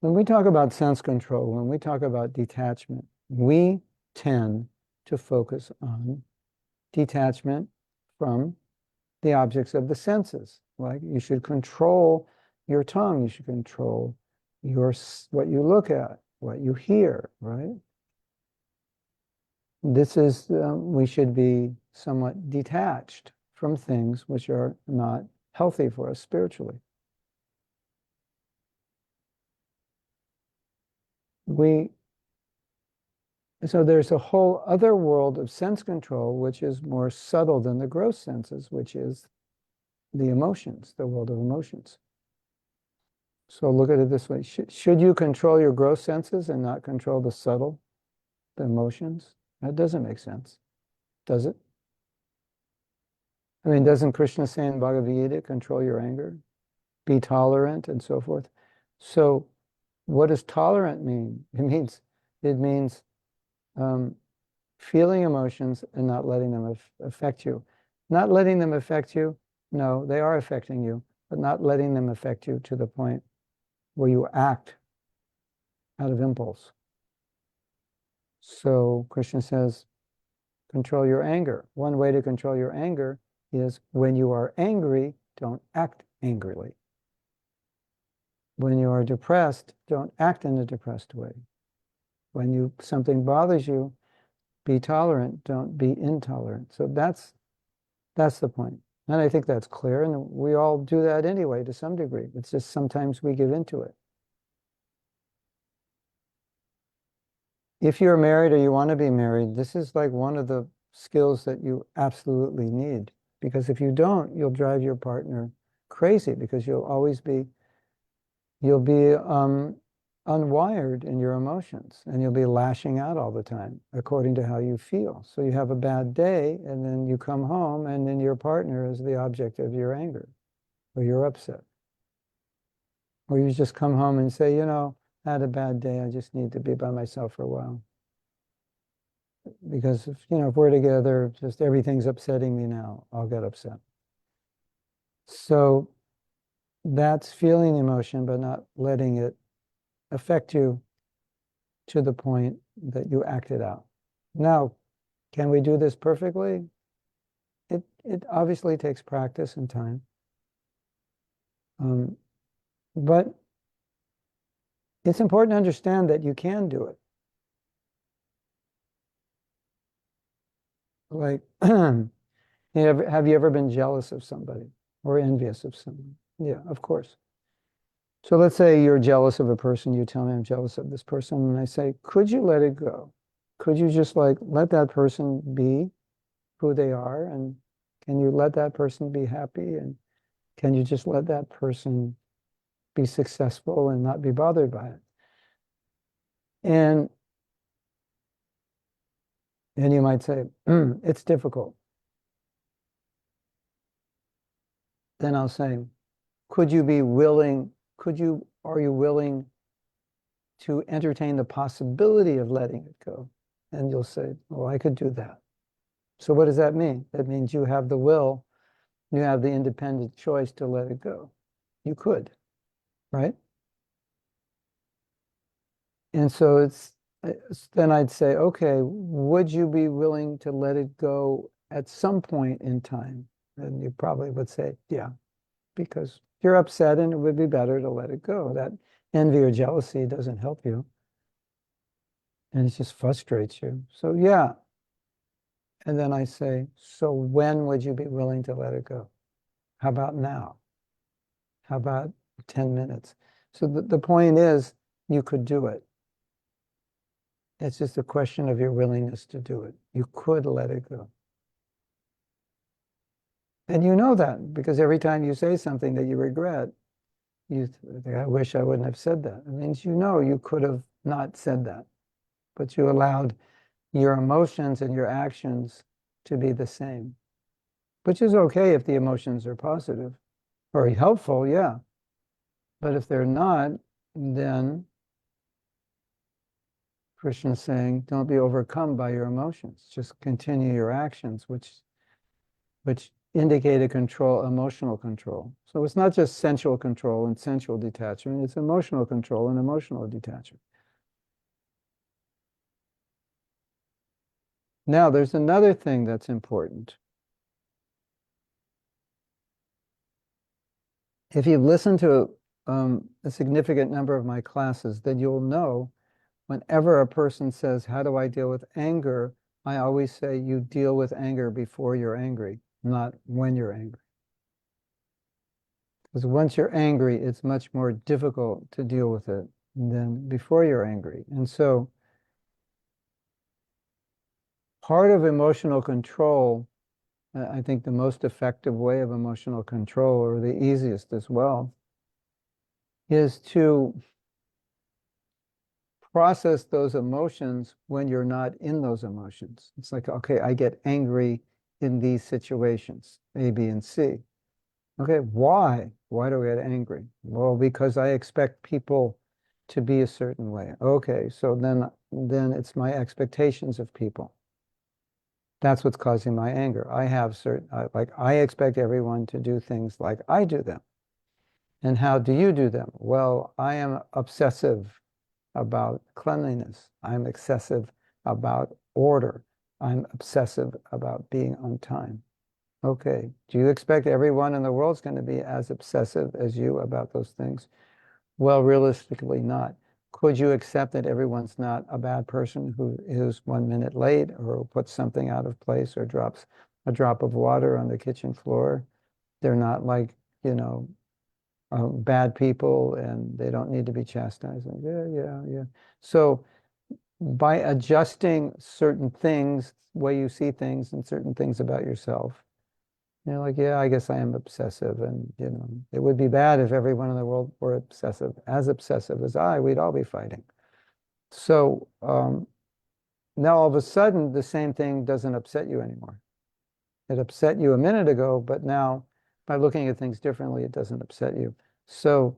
When we talk about sense control, when we talk about detachment, we tend to focus on detachment from the objects of the senses. Like you should control your tongue, you should control what you look at, what you hear, right? We should be somewhat detached from things which are not healthy for us spiritually. So there's a whole other world of sense control, which is more subtle than the gross senses, which is the emotions, the world of emotions. So look at it this way. Should you control your gross senses and not control the subtle, the emotions? That doesn't make sense, does it? I mean, doesn't Krishna say in Bhagavad Gita, control your anger, be tolerant, and so forth? So what does tolerant mean? It means um, feeling emotions and not letting them affect you. Not letting them affect you, no, they are affecting you, but not letting them affect you to the point where you act out of impulse. So Krishna says, control your anger. One way to control your anger is when you are angry, don't act angrily. When you are depressed, don't act in a depressed way. When something bothers you, be tolerant, don't be intolerant. So that's the point. And I think that's clear. And we all do that anyway to some degree. It's just sometimes we give into it. If you're married or you want to be married, this is like one of the skills that you absolutely need. Because if you don't, you'll drive your partner crazy because you'll be unwired in your emotions and you'll be lashing out all the time according to how you feel. So you have a bad day and then you come home and then your partner is the object of your anger or you're upset. Or you just come home and say, I had a bad day. I just need to be by myself for a while. Because if we're together, just everything's upsetting me now, I'll get upset. So that's feeling emotion, but not letting it affect you to the point that you act it out. Now, can we do this perfectly? It obviously takes practice and time. But it's important to understand that you can do it. Like, have you ever been jealous of somebody or envious of someone? Yeah, of course. So let's say you're jealous of a person. You tell me I'm jealous of this person. And I say, could you let it go? Could you just like let that person be who they are? And can you let that person be happy? And can you just let that person be successful and not be bothered by it? And you might say, it's difficult. then I'll say, are you willing to entertain the possibility of letting it go? And you'll say, oh, I could do that. So what does that mean? That means you have the will, you have the independent choice to let it go. You could, right? And so then I'd say, okay, would you be willing to let it go at some point in time? And you probably would say, yeah, because you're upset and it would be better to let it go. That envy or jealousy doesn't help you. And it just frustrates you. So yeah. And then I say, so when would you be willing to let it go? How about now? How about 10 minutes? So the point is, you could do it. It's just a question of your willingness to do it. You could let it go. And you know that because every time you say something that you regret, you think, I wish I wouldn't have said that. It means you know you could have not said that, but you allowed your emotions and your actions to be the same, which is okay if the emotions are positive or helpful, yeah. But if they're not, then Krishna's saying, don't be overcome by your emotions. Just continue your actions, which indicate a control, emotional control. So it's not just sensual control and sensual detachment, it's emotional control and emotional detachment. Now, there's another thing that's important. If you've listened to a significant number of my classes, then you'll know whenever a person says, how do I deal with anger? I always say you deal with anger before you're angry, not when you're angry. Because once you're angry, it's much more difficult to deal with it than before you're angry. And so part of emotional control, I think the most effective way of emotional control, or the easiest as well, is to process those emotions when you're not in those emotions. It's like, okay, I get angry in these situations, A, B, and C. Okay, why? Why do I get angry? Well, because I expect people to be a certain way. Okay, so then it's my expectations of people. That's what's causing my anger. I have like I expect everyone to do things like I do them. And how do you do them? Well, I am obsessive about cleanliness. I'm excessive about order. I'm obsessive about being on time. Okay, do you expect everyone in the world is going to be as obsessive as you about those things? Well, realistically not. Could you accept that everyone's not a bad person who is 1 minute late or puts something out of place or drops a drop of water on the kitchen floor? They're not like, you know, bad people and they don't need to be chastised. Yeah. So by adjusting certain things, the way you see things and certain things about yourself, you're like, yeah, I guess I am obsessive. And, you know, it would be bad if everyone in the world were obsessive as I, we'd all be fighting. So now all of a sudden, the same thing doesn't upset you anymore. It upset you a minute ago, but now by looking at things differently, it doesn't upset you. So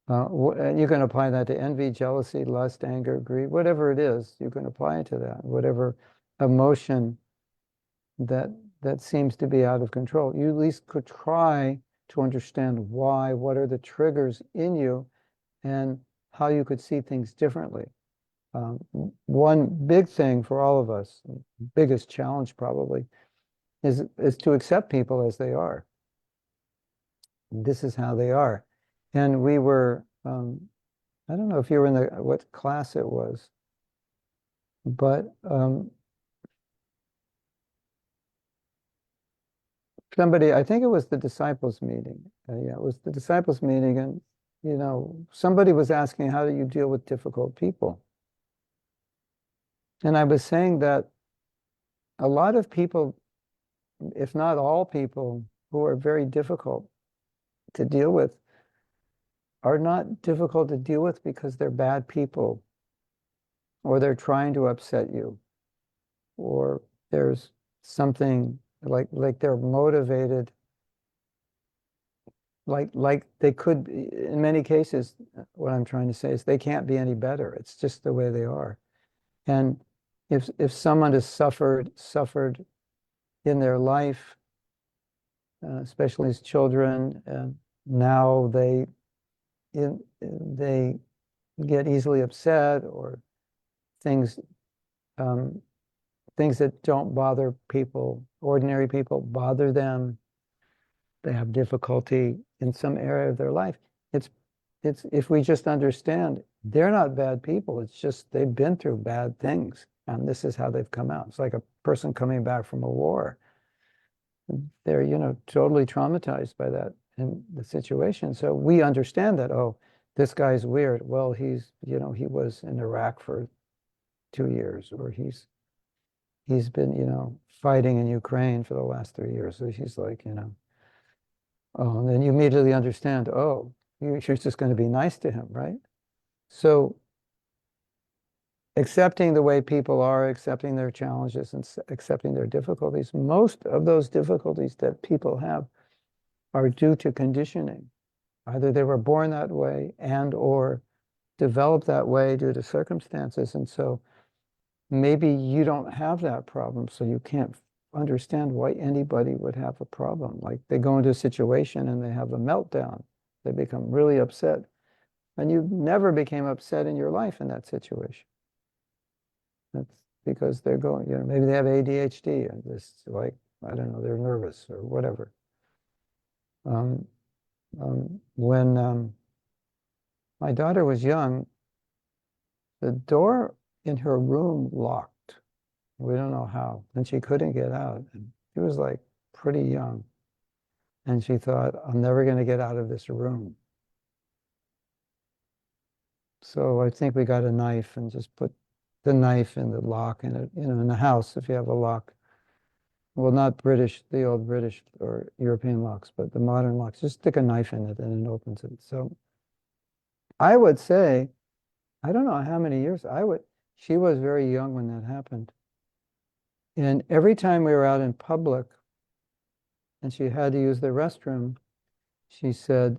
you can apply that to envy, jealousy, lust, anger, greed, whatever it is, you can apply it to that. Whatever emotion that seems to be out of control. You at least could try to understand why, what are the triggers in you, and how you could see things differently. One big thing for all of us, biggest challenge probably, is to accept people as they are. This is how they are. And we were, I don't know if you were in what class it was, but somebody, I think it was the disciples meeting. Yeah, it was the disciples meeting, and you know, somebody was asking, how do you deal with difficult people? And I was saying that a lot of people, if not all people, who are very difficult to deal with are not difficult to deal with because they're bad people, or they're trying to upset you, or there's something like they're motivated like they could, in many cases, what I'm trying to say is they can't be any better. It's just the way they are. And if someone has suffered in their life, especially as children, now they get easily upset, or things um, things that don't bother people, ordinary people, bother them. They have difficulty in some area of their life. It's it's if we just understand they're not bad people. It's just they've been through bad things, and this is how they've come out. It's like a person coming back from a war. They're, totally traumatized by that in the situation. So we understand that, oh, this guy's weird. Well, he was in Iraq for 2 years, or he's been, fighting in Ukraine for the last 3 years. So he's like, oh, and then you immediately understand, oh, you're just going to be nice to him, right? So accepting the way people are, accepting their challenges, and accepting their difficulties, most of those difficulties that people have are due to conditioning. Either they were born that way and or developed that way due to circumstances. And so maybe you don't have that problem, so you can't understand why anybody would have a problem. Like they go into a situation and they have a meltdown. They become really upset. And you never became upset in your life in that situation. That's because they're going, maybe they have ADHD and this, like, I don't know, they're nervous or whatever. When my daughter was young, the door in her room locked. We don't know how. And she couldn't get out. And she was like pretty young. And she thought, I'm never going to get out of this room. So I think we got a knife and just put the knife in the lock, and in the house, if you have a lock. Well, not British, the old British or European locks, but the modern locks. Just stick a knife in it and it opens it. So I would say, I don't know how many years she was very young when that happened. And every time we were out in public and she had to use the restroom, she said,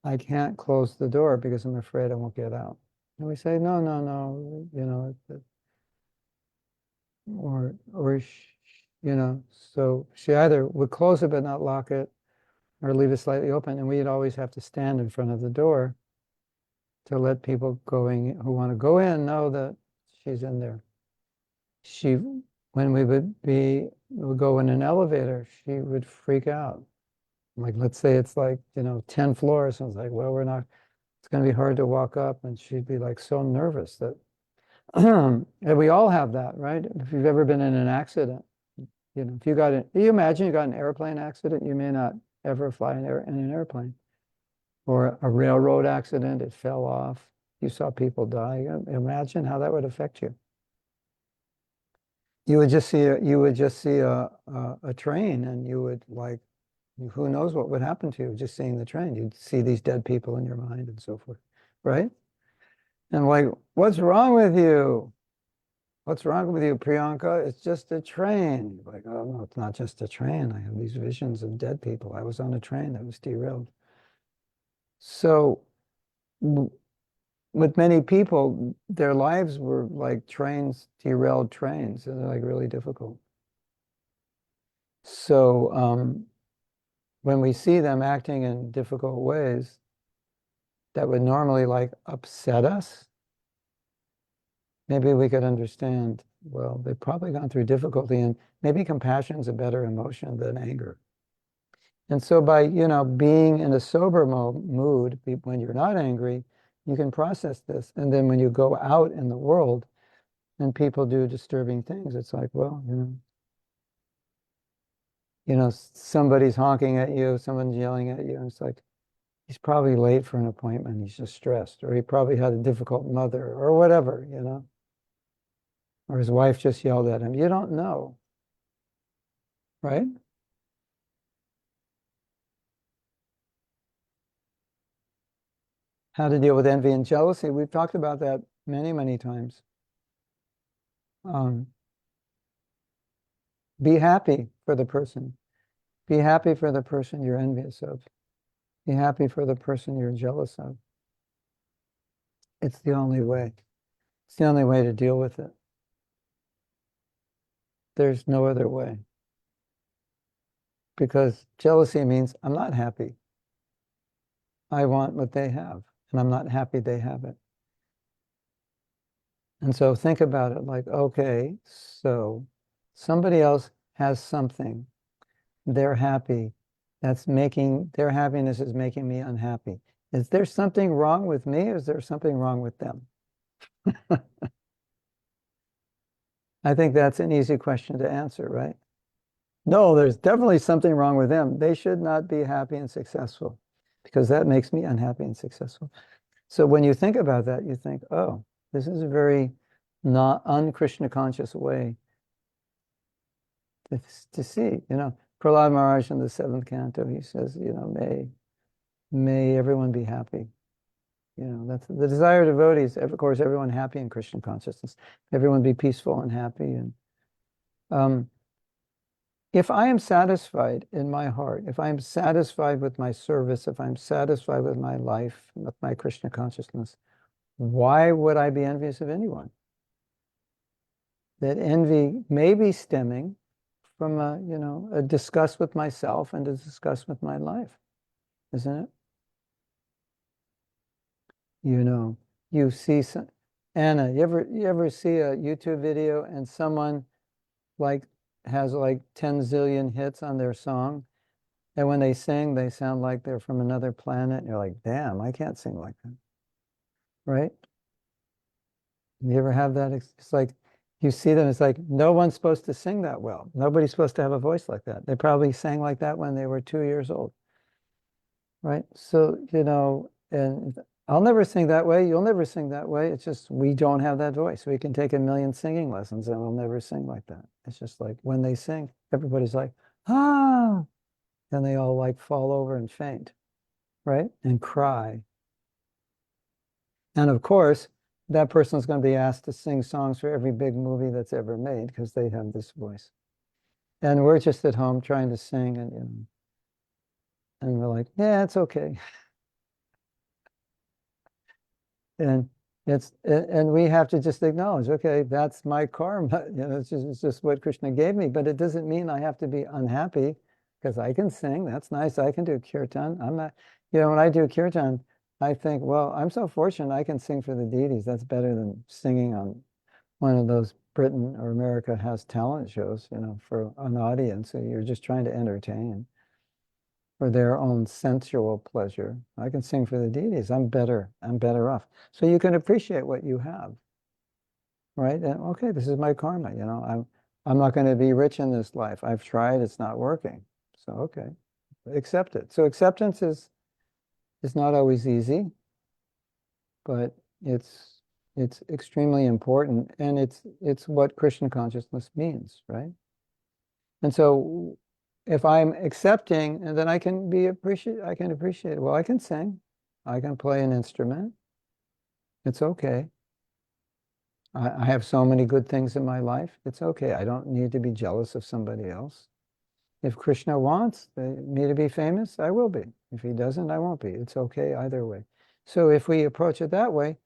I can't close the door because I'm afraid I won't get out. And we say, no, no, no, so she either would close it but not lock it, or leave it slightly open. And we'd always have to stand in front of the door to let people who want to go in know that she's in there. When we would go in an elevator, she would freak out. Like, let's say it's like, 10 floors. And it's like, well, it's going to be hard to walk up. And she'd be like so nervous that, and we all have that, right? If you've ever been in an accident, if you imagine you got in an airplane accident, you may not ever fly in an airplane. Or a railroad accident, it fell off. You saw people die. Imagine how that would affect you. You would just see a train, and you would, like, who knows what would happen to you just seeing the train. You'd see these dead people in your mind and so forth, right? And like, what's wrong with you? What's wrong with you, Priyanka? It's just a train. Like, oh no, it's not just a train. I have these visions of dead people. I was on a train that was derailed. So with many people, their lives were like derailed trains, and they're like really difficult. So when we see them acting in difficult ways that would normally like upset us, maybe we could understand, well, they've probably gone through difficulty, and maybe compassion is a better emotion than anger. And so by, being in a sober mood, when you're not angry, you can process this. And then when you go out in the world and people do disturbing things, it's like, well, somebody's honking at you, someone's yelling at you, and it's like, he's probably late for an appointment, he's just stressed, or he probably had a difficult mother, or whatever, or his wife just yelled at him. You don't know, right? How to deal with envy and jealousy. We've talked about that many, many times. Be happy for the person. Be happy for the person you're envious of. Be happy for the person you're jealous of. It's the only way. It's the only way to deal with it. There's no other way. Because jealousy means I'm not happy. I want what they have, and I'm not happy they have it. And so think about it like, okay, so somebody else has something. They're happy. Their happiness is making me unhappy. Is there something wrong with me, or is there something wrong with them? I think that's an easy question to answer, right? No, there's definitely something wrong with them. They should not be happy and successful because that makes me unhappy and successful. So when you think about that, you think, oh, this is a very not un-Krishna conscious way to see. Prahlad Maharaj in the seventh canto, he says, may everyone be happy. That's the desire of devotees. Of course, everyone happy in Krishna consciousness. Everyone be peaceful and happy. And if I am satisfied in my heart, if I'm satisfied with my service, if I'm satisfied with my life, with my Krishna consciousness, why would I be envious of anyone? That envy may be stemming from a disgust with myself and a disgust with my life, isn't it? You see some, Anna, you ever see a YouTube video and someone like has like 10 zillion hits on their song, and when they sing, they sound like they're from another planet, and you're like, damn, I can't sing like that, right? You ever have that? It's like you see them, it's like no one's supposed to sing that well. Nobody's supposed to have a voice like that. They probably sang like that when they were 2 years old, right? So, and I'll never sing that way. You'll never sing that way. It's just we don't have that voice. We can take a million singing lessons and we'll never sing like that. It's just like when they sing, everybody's like, ah, and they all like fall over and faint, right? And cry. And of course, that person is going to be asked to sing songs for every big movie that's ever made because they have this voice. And we're just at home trying to sing and we're like, yeah, it's okay. And we have to just acknowledge, okay, that's my karma. It's just what Krishna gave me, but it doesn't mean I have to be unhappy because I can sing. That's nice. I can do kirtan. I'm not, when I do kirtan, I think, well, I'm so fortunate I can sing for the deities. That's better than singing on one of those Britain or America Has Talent shows, for an audience. So you're just trying to entertain for their own sensual pleasure. I can sing for the deities. I'm better off. So you can appreciate what you have, right? And okay, this is my karma, I'm not going to be rich in this life. I've tried, it's not working. So okay, accept it. So acceptance is not always easy, but it's extremely important, and it's what Krishna consciousness means, right? And so if I'm accepting, and then I can appreciate, well, I can sing, I can play an instrument. It's okay. I have so many good things in my life. It's okay. I don't need to be jealous of somebody else. If Krishna wants me to be famous, I will be. If he doesn't, I won't be. It's okay either way. So if we approach it that way,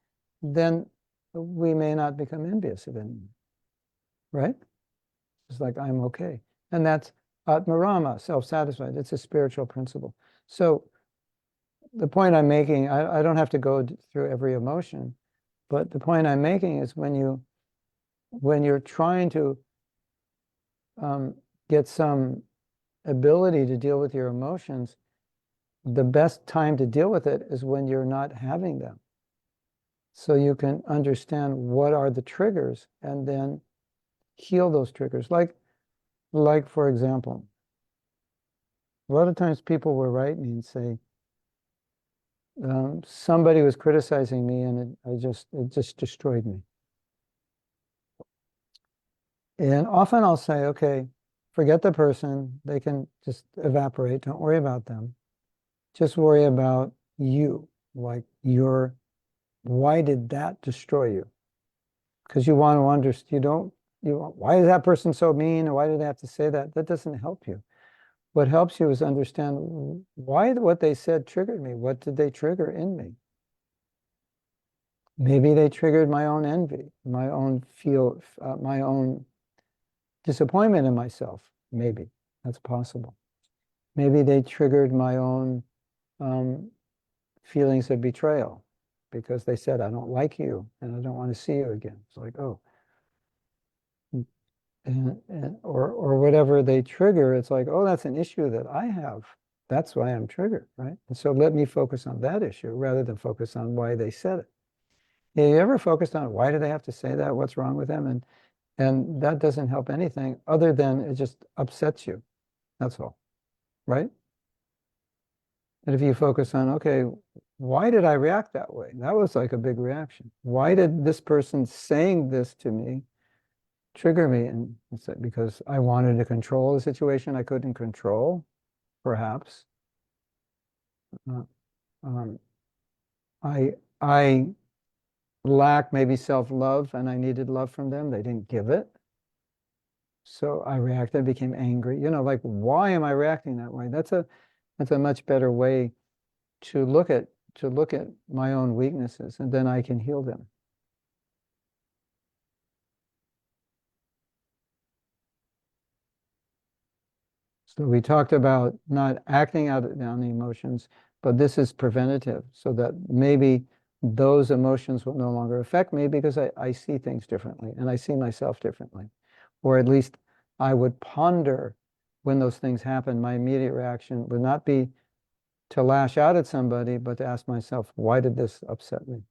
then we may not become envious of anyone, right? It's like, I'm okay. And that's Atmarama, self-satisfied. It's a spiritual principle. So the point I'm making, I don't have to go through every emotion, but the point I'm making is when you're trying to get some ability to deal with your emotions, the best time to deal with it is when you're not having them. So you can understand what are the triggers and then heal those triggers. Like for example, a lot of times people will write me and say, somebody was criticizing me and it just destroyed me. And often I'll say, okay, forget the person. They can just evaporate. Don't worry about them. Just worry about you. Like why did that destroy you? Because you want to understand, why is that person so mean? Or why do they have to say that? That doesn't help you. What helps you is understand why what they said triggered me. What did they trigger in me? Maybe they triggered my own envy, my own my own disappointment in myself. Maybe that's possible. Maybe they triggered my own feelings of betrayal because they said, I don't like you and I don't want to see you again. It's like, oh, or whatever they trigger, it's like, oh, that's an issue that I have. That's why I'm triggered, right? And so let me focus on that issue rather than focus on why they said it. Have you ever focused on why do they have to say that? What's wrong with them? And that doesn't help anything other than it just upsets you. That's all, right? And if you focus on, okay, why did I react that way? That was like a big reaction. Why did this person saying this to me trigger me? And it's because I wanted to control the situation I couldn't control, perhaps. Uh, um, I lacked maybe self-love and I needed love from them. They didn't give it. So I reacted, became angry. Like, why am I reacting that way? That's a much better way to look at my own weaknesses, and then I can heal them. So we talked about not acting out on the emotions, but this is preventative, so that maybe those emotions will no longer affect me because I see things differently and I see myself differently. Or at least I would ponder when those things happen, my immediate reaction would not be to lash out at somebody, but to ask myself, why did this upset me?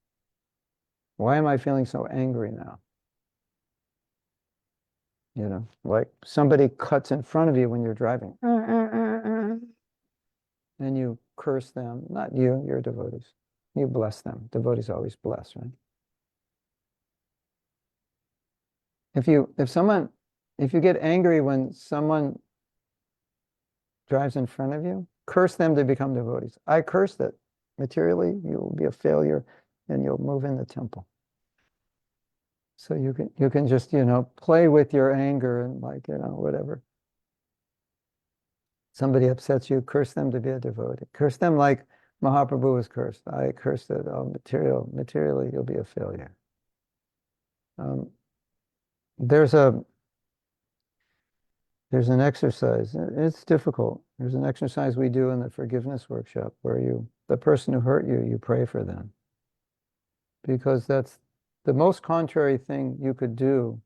Why am I feeling so angry now? Like somebody cuts in front of you when you're driving. And you curse them. Not you, you're devotees. You bless them. Devotees always bless, right? If you get angry when someone drives in front of you, curse them to become devotees. I curse that materially you'll be a failure and you'll move in the temple. So you can just, play with your anger and whatever. Somebody upsets you, curse them to be a devotee. Curse them like Mahaprabhu was cursed. I cursed it. Oh, materially, you'll be a failure. There's an exercise. It's difficult. There's an exercise we do in the forgiveness workshop where the person who hurt you, you pray for them. Because that's the most contrary thing you could do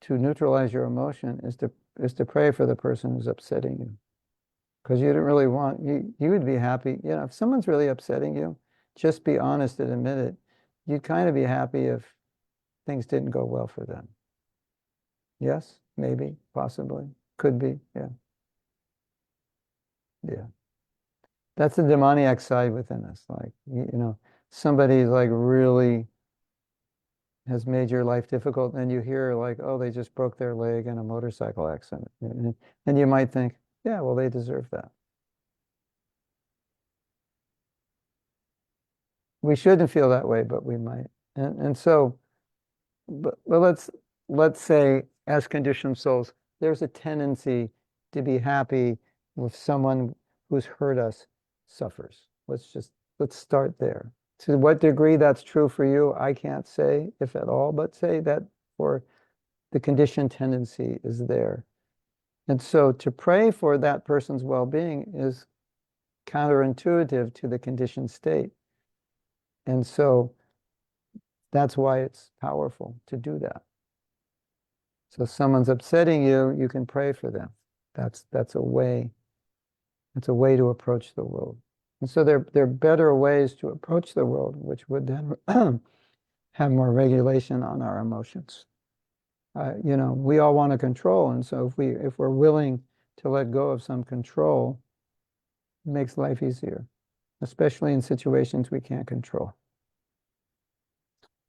to neutralize your emotion is to pray for the person who's upsetting you. Because you didn't really want, you would be happy, if someone's really upsetting you, just be honest and admit it. You'd kind of be happy if things didn't go well for them. Yes, maybe, possibly, could be, yeah. Yeah. That's the demoniac side within us. Like, somebody like really has made your life difficult, and you hear like, oh, they just broke their leg in a motorcycle accident. And you might think, yeah, well, they deserve that. We shouldn't feel that way, but we might. And so, but let's say as conditioned souls, there's a tendency to be happy with someone who's hurt us suffers. Let's start there. To what degree that's true for you, I can't say, if at all, but say that for the conditioned tendency is there. And so to pray for that person's well-being is counterintuitive to the conditioned state. And so that's why it's powerful to do that. So if someone's upsetting you, you can pray for them. That's a way. It's a way to approach the world. And so there are better ways to approach the world, which would then have more regulation on our emotions. We all want to control, and so if we're willing to let go of some control, it makes life easier, especially in situations we can't control.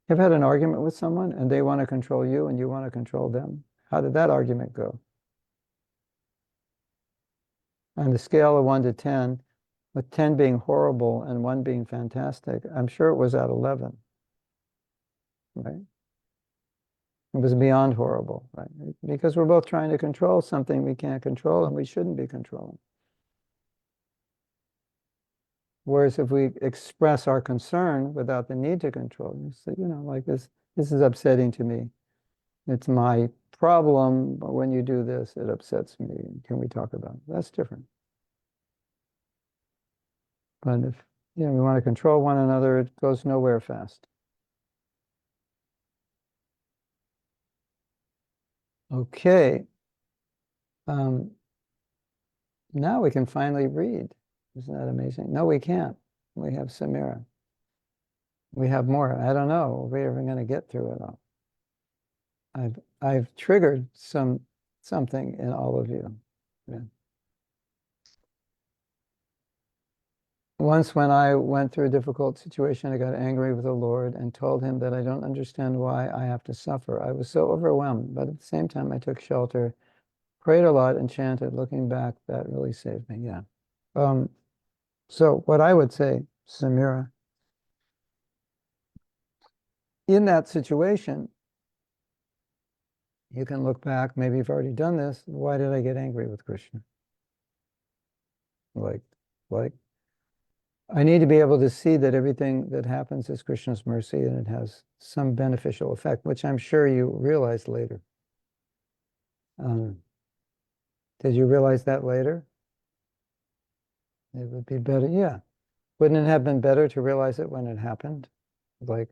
You've had an argument with someone and they want to control you and you want to control them. How did that argument go? On the scale of 1 to 10, with 10 being horrible and 1 being fantastic, I'm sure it was at 11, right? It was beyond horrible, right? Because we're both trying to control something we can't control and we shouldn't be controlling. Whereas if we express our concern without the need to control, you say, like this is upsetting to me. It's my problem, but when you do this, it upsets me. Can we talk about it? That's different. But if we want to control one another, it goes nowhere fast. Okay. Now we can finally read. Isn't that amazing? No, we can't. We have Samira. We have more. I don't know. Are we ever going to get through it all? I've triggered something in all of you. Yeah. Once when I went through a difficult situation, I got angry with the Lord and told him that I don't understand why I have to suffer. I was so overwhelmed, but at the same time I took shelter, prayed a lot and chanted. Looking back, that really saved me. Yeah. So what I would say, Samira, in that situation, you can look back, maybe you've already done this. Why did I get angry with Krishna? Like, I need to be able to see that everything that happens is Krishna's mercy and it has some beneficial effect, which I'm sure you realized later. Did you realize that later? It would be better, yeah. Wouldn't it have been better to realize it when it happened? Like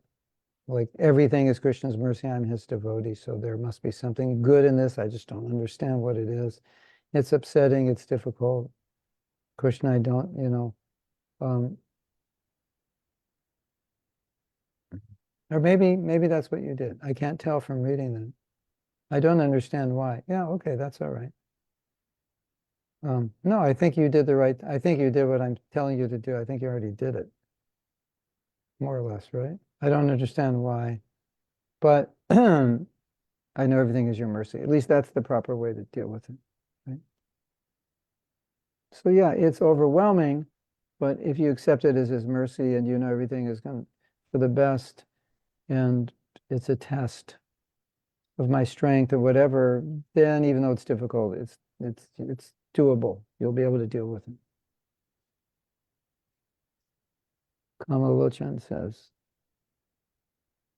everything is Krishna's mercy, I'm his devotee, so there must be something good in this. I just don't understand what it is. It's upsetting, it's difficult. Krishna, I don't, or maybe that's what you did. I can't tell from reading them. I don't understand why. Yeah, okay, that's all right. No, I think you did I think you did what I'm telling you to do. I think you already did it, more or less, right? I don't understand why, but I know everything is your mercy. At least that's the proper way to deal with it, right? So yeah, it's overwhelming, but if you accept it as his mercy and you know everything is going for the best and it's a test of my strength or whatever, then even though it's difficult, it's doable. You'll be able to deal with it. Kamalochan says,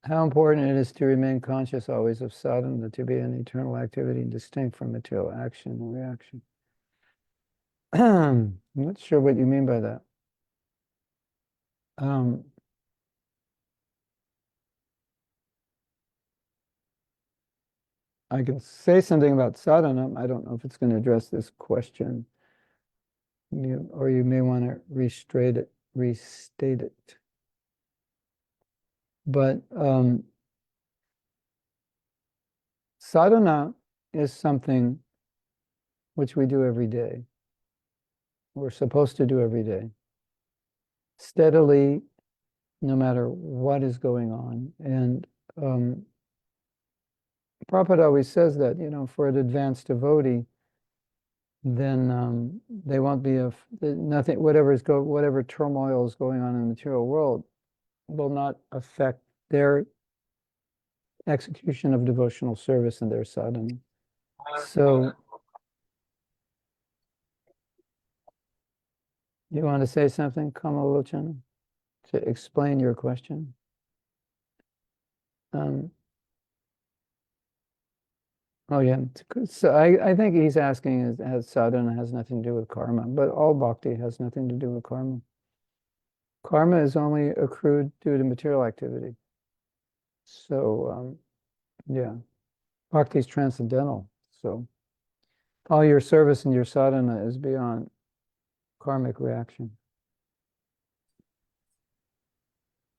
how important it is to remain conscious always of sadhana, to be an eternal activity distinct from material action and reaction. I'm not sure what you mean by that. I can say something about sadhana. I don't know if it's going to address this question. Or you may want to restate it. But sadhana is something which we do every day. We're supposed to do every day. Steadily, no matter what is going on. And Prabhupada always says that, for an advanced devotee, then they won't be nothing, whatever turmoil is going on in the material world will not affect their execution of devotional service and their sadhana. So, you want to say something, Kamalochan, to explain your question? Oh yeah, so I think he's asking has sadhana has nothing to do with karma, but all bhakti has nothing to do with karma. Karma is only accrued due to material activity. So yeah, bhakti is transcendental. So all your service and your sadhana is beyond karmic reaction.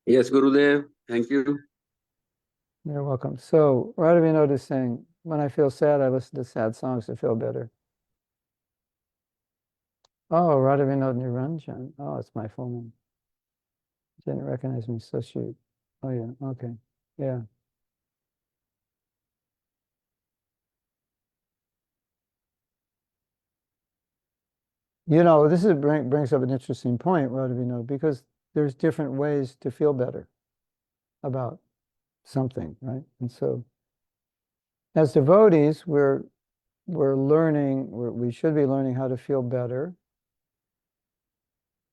Yes, Gurudev, thank you. You're welcome. So Radhavinoda is saying, when I feel sad, I listen to sad songs to feel better. Oh, Radhavinoda Niranjan. Oh, it's my full name. Didn't recognize me. So sweet. Oh yeah. Okay. Yeah. This brings up an interesting point, Radhavinoda, because there's different ways to feel better about something, right? And so as devotees, we're learning, we should be learning how to feel better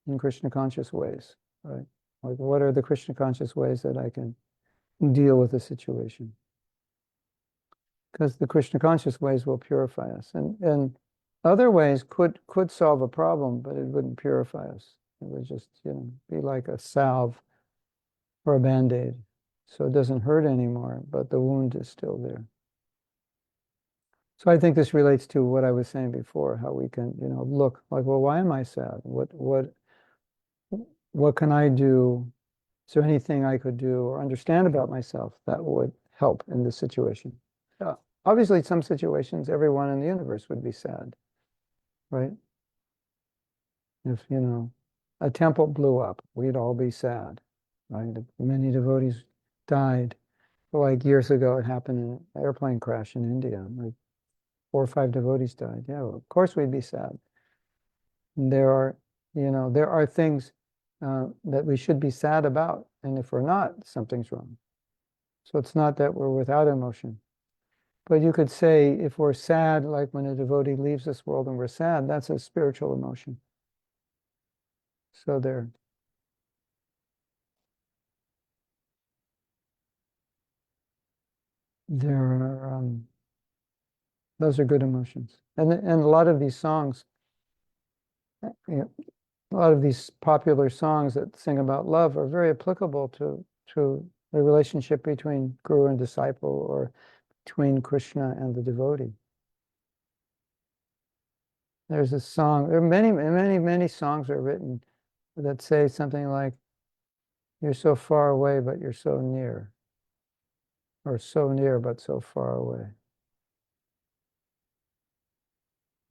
in Krishna conscious ways, right? Like, what are the Krishna conscious ways that I can deal with a situation? Because the Krishna conscious ways will purify us, and other ways could solve a problem, but it wouldn't purify us. It would just, be like a salve or a band-aid, so it doesn't hurt anymore, but the wound is still there. So I think this relates to what I was saying before, how we can, look like, well, why am I sad? What can I do? Is there anything I could do or understand about myself that would help in this situation? Obviously, in some situations, everyone in the universe would be sad, right? If, a temple blew up, we'd all be sad, right? Many devotees died. Like years ago, it happened in an airplane crash in India. Like 4 or 5 devotees died. Yeah, well, of course we'd be sad. And there are things that we should be sad about, and if we're not, something's wrong. So it's not that we're without emotion. But you could say if we're sad, like when a devotee leaves this world and we're sad, that's a spiritual emotion. So there are those are good emotions. And a lot of these songs, a lot of these popular songs that sing about love are very applicable to the relationship between guru and disciple, or between Krishna and the devotee. There's a song, there are many, many, many songs are written that say something like, "You're so far away, but you're so near," or "so near, but so far away."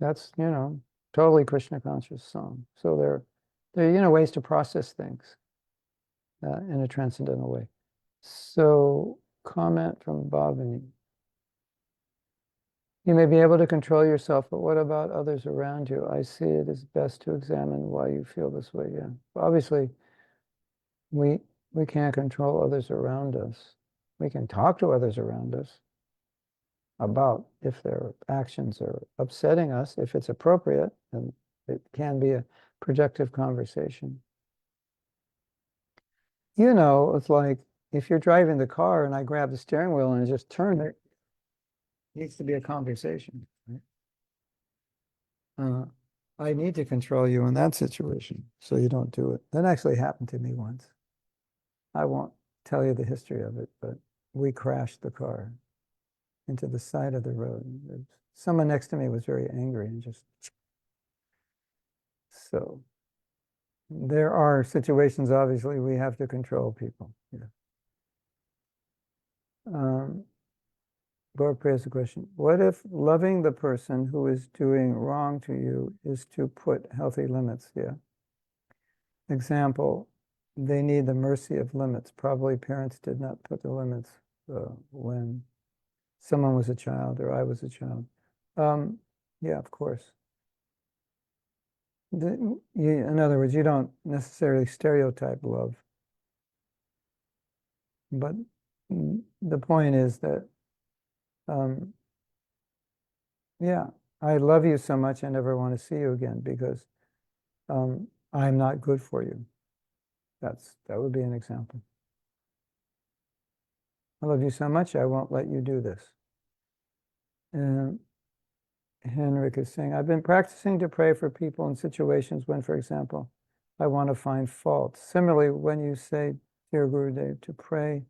That's, totally Krishna conscious song. So they're ways to process things in a transcendental way. So, comment from Bhavani. You may be able to control yourself, but what about others around you? I see it as best to examine why you feel this way. Yeah. Obviously, we can't control others around us. We can talk to others around us about if their actions are upsetting us, if it's appropriate, and it can be a productive conversation. It's like if you're driving the car and I grab the steering wheel and just turn it, needs to be a conversation. Right? I need to control you in that situation, so you don't do it. That actually happened to me once. I won't tell you the history of it, but we crashed the car into the side of the road. Someone next to me was very angry and just... So there are situations, obviously, we have to control people. Yeah. Gaurav prays the question, what if loving the person who is doing wrong to you is to put healthy limits? Yeah. Example, they need the mercy of limits. Probably parents did not put the limits when someone was a child or I was a child. Yeah, of course. In other words, you don't necessarily stereotype love. But the point is that, yeah, I love you so much I never want to see you again because I'm not good for you. That would be an example. I love you so much I won't let you do this. And Henrik is saying, I've been practicing to pray for people in situations when, for example, I want to find fault. Similarly, when you say, dear Gurudev, to pray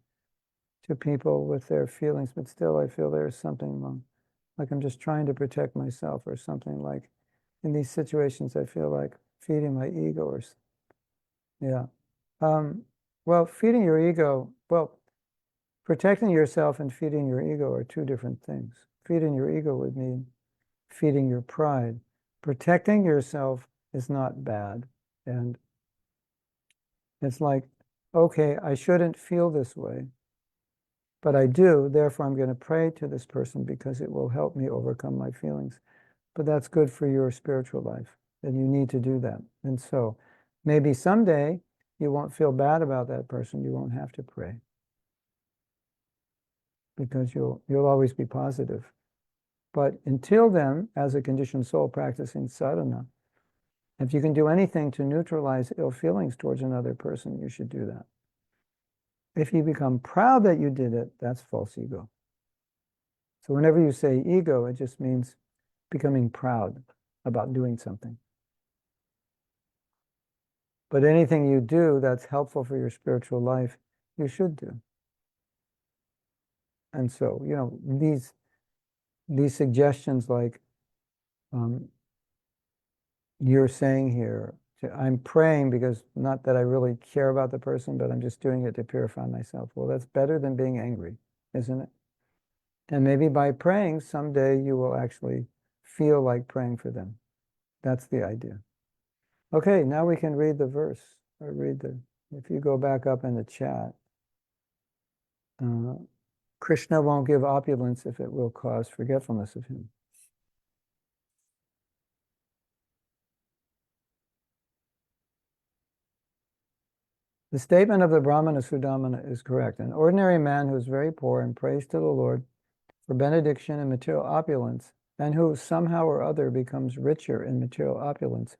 to people with their feelings, but still I feel there is something wrong. Like I'm just trying to protect myself or something. Like in these situations, I feel like feeding my ego or... Yeah. Well, feeding your ego, well, protecting yourself and feeding your ego are two different things. Feeding your ego would mean feeding your pride. Protecting yourself is not bad. And it's like, okay, I shouldn't feel this way, but I do, therefore I'm going to pray to this person because it will help me overcome my feelings. But that's good for your spiritual life, and you need to do that. And so maybe someday you won't feel bad about that person, you won't have to pray. because you'll always be positive. But until then, as a conditioned soul practicing sadhana, if you can do anything to neutralize ill feelings towards another person, you should do that. If you become proud that you did it, that's false ego. So whenever you say ego, it just means becoming proud about doing something. But anything you do that's helpful for your spiritual life, you should do. And so, these suggestions like you're saying here, I'm praying because not that I really care about the person, but I'm just doing it to purify myself. Well, that's better than being angry, isn't it? And maybe by praying, someday you will actually feel like praying for them. That's the idea. Okay, now we can read the verse. Or if you go back up in the chat. Krishna won't give opulence if it will cause forgetfulness of him. The statement of the Brahmana Sudamana is correct. An ordinary man who is very poor and prays to the Lord for benediction and material opulence, and who somehow or other becomes richer in material opulence,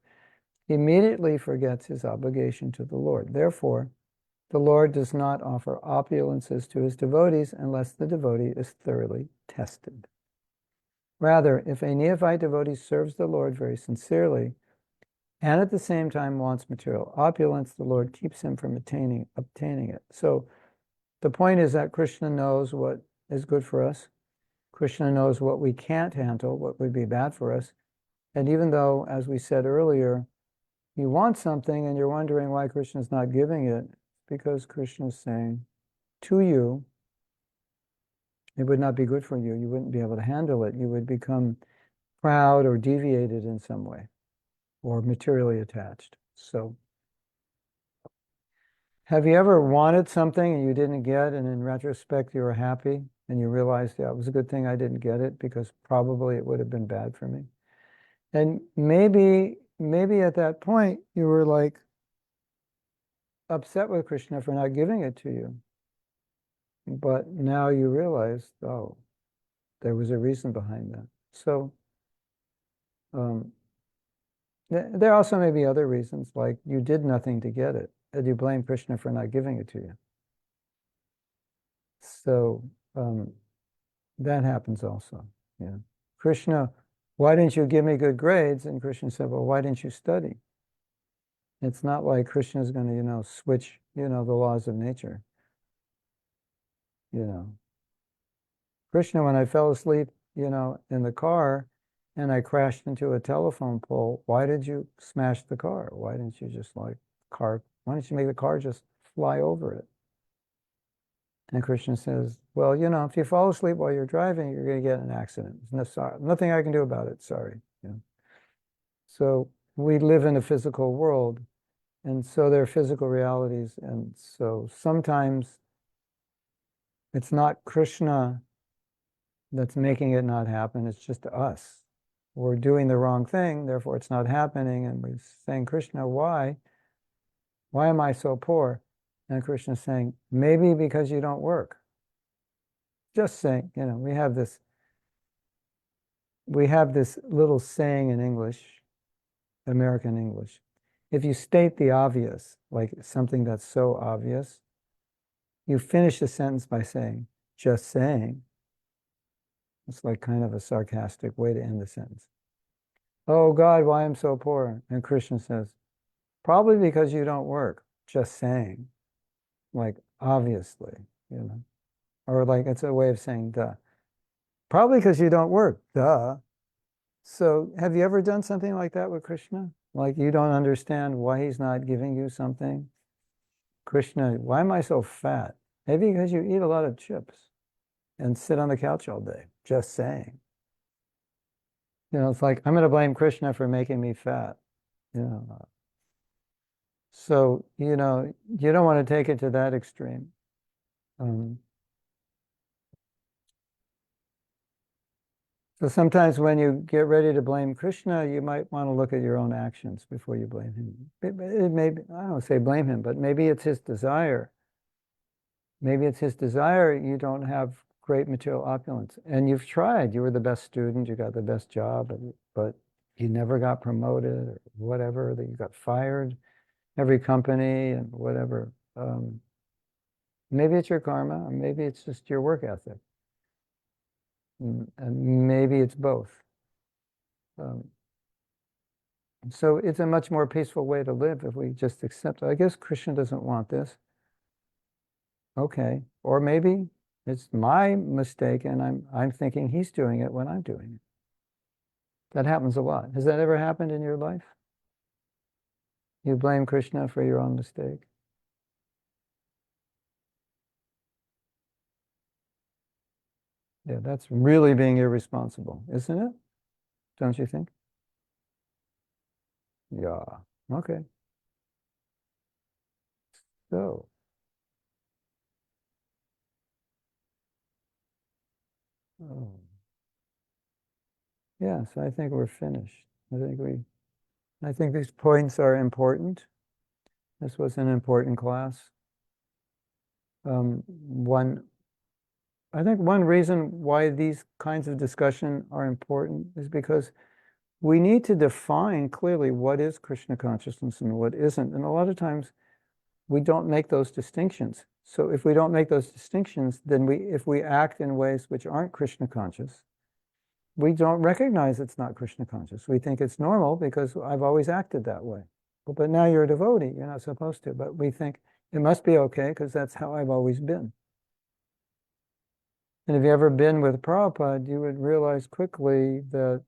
immediately forgets his obligation to the Lord. Therefore, the Lord does not offer opulences to his devotees unless the devotee is thoroughly tested. Rather, if a neophyte devotee serves the Lord very sincerely, and at the same time wants material opulence, the Lord keeps him from obtaining it. So the point is that Krishna knows what is good for us. Krishna knows what we can't handle, what would be bad for us. And even though, as we said earlier, you want something and you're wondering why Krishna's not giving it, because Krishna's saying to you, it would not be good for you. You wouldn't be able to handle it. You would become proud or deviated in some way, or materially attached. So, have you ever wanted something and you didn't get, and in retrospect you were happy and you realized, yeah, it was a good thing I didn't get it because probably it would have been bad for me? And maybe at that point you were like upset with Krishna for not giving it to you. But now you realize, oh, there was a reason behind that. So there also may be other reasons, like you did nothing to get it, and you blame Krishna for not giving it to you. So that happens also. Yeah, Krishna, why didn't you give me good grades? And Krishna said, well, why didn't you study? It's not like Krishna's going to, switch, the laws of nature. Krishna, when I fell asleep, in the car and I crashed into a telephone pole, why did you smash the car? Why didn't you just why didn't you make the car just fly over it? And Krishna says, well, if you fall asleep while you're driving, you're going to get in an accident. There's nothing I can do about it. Sorry. So we live in a physical world, and so there are physical realities. And so sometimes it's not Krishna that's making it not happen. It's just us. We're doing the wrong thing, therefore it's not happening. And we're saying, Krishna, why? Why am I so poor? And Krishna's saying, maybe because you don't work. Just saying, we have this little saying in English, American English. If you state the obvious, like something that's so obvious, you finish the sentence by saying, just saying. It's like kind of a sarcastic way to end the sentence. Oh God, why I'm so poor? And Krishna says, probably because you don't work. Just saying. Like, obviously, Or like, it's a way of saying, duh. Probably because you don't work. Duh. So have you ever done something like that with Krishna? Like you don't understand why he's not giving you something? Krishna, why am I so fat? Maybe because you eat a lot of chips and sit on the couch all day. Just saying. It's like, I'm going to blame Krishna for making me fat. So, you don't want to take it to that extreme. So sometimes when you get ready to blame Krishna, you might want to look at your own actions before you blame him. It may be, I don't say blame him, but maybe it's his desire. Maybe it's his desire you don't have great material opulence. And you've tried. You were the best student. You got the best job, but you never got promoted or whatever. That you got fired. Every company and whatever. Maybe it's your karma, or maybe it's just your work ethic. And maybe it's both. So it's a much more peaceful way to live if we just accept. I guess Krishna doesn't want this. Okay. Or maybe it's my mistake and I'm thinking he's doing it when I'm doing it. That happens a lot. Has that ever happened in your life? You blame Krishna for your own mistake? Yeah, that's really being irresponsible, isn't it? Don't you think? Yeah. Okay. So, oh, yes, I think we're finished. I think these points are important. This was an important class. I think one reason why these kinds of discussion are important is because we need to define clearly what is Krishna consciousness and what isn't. And a lot of times we don't make those distinctions. So if we don't make those distinctions, then if we act in ways which aren't Krishna conscious, we don't recognize it's not Krishna conscious. We think it's normal because I've always acted that way. But now you're a devotee, you're not supposed to. But we think it must be okay because that's how I've always been. And if you ever been with Prabhupada, you would realize quickly that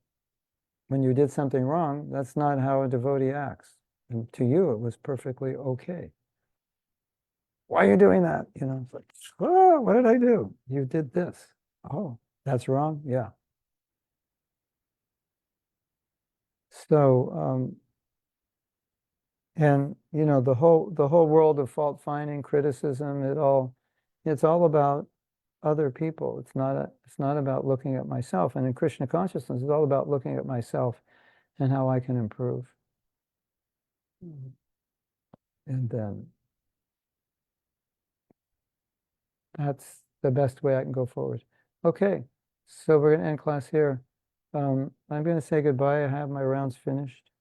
when you did something wrong, that's not how a devotee acts. And to you, it was perfectly okay. Why are you doing that? It's like, oh, what did I do? You did this. Oh, that's wrong? Yeah. So, and the whole world of fault finding, criticism, it's all about other people. It's not about looking at myself. And in Krishna consciousness, it's all about looking at myself and how I can improve. And then that's the best way I can go forward. Okay, so we're going to end class here. I'm going to say goodbye. I have my rounds finished.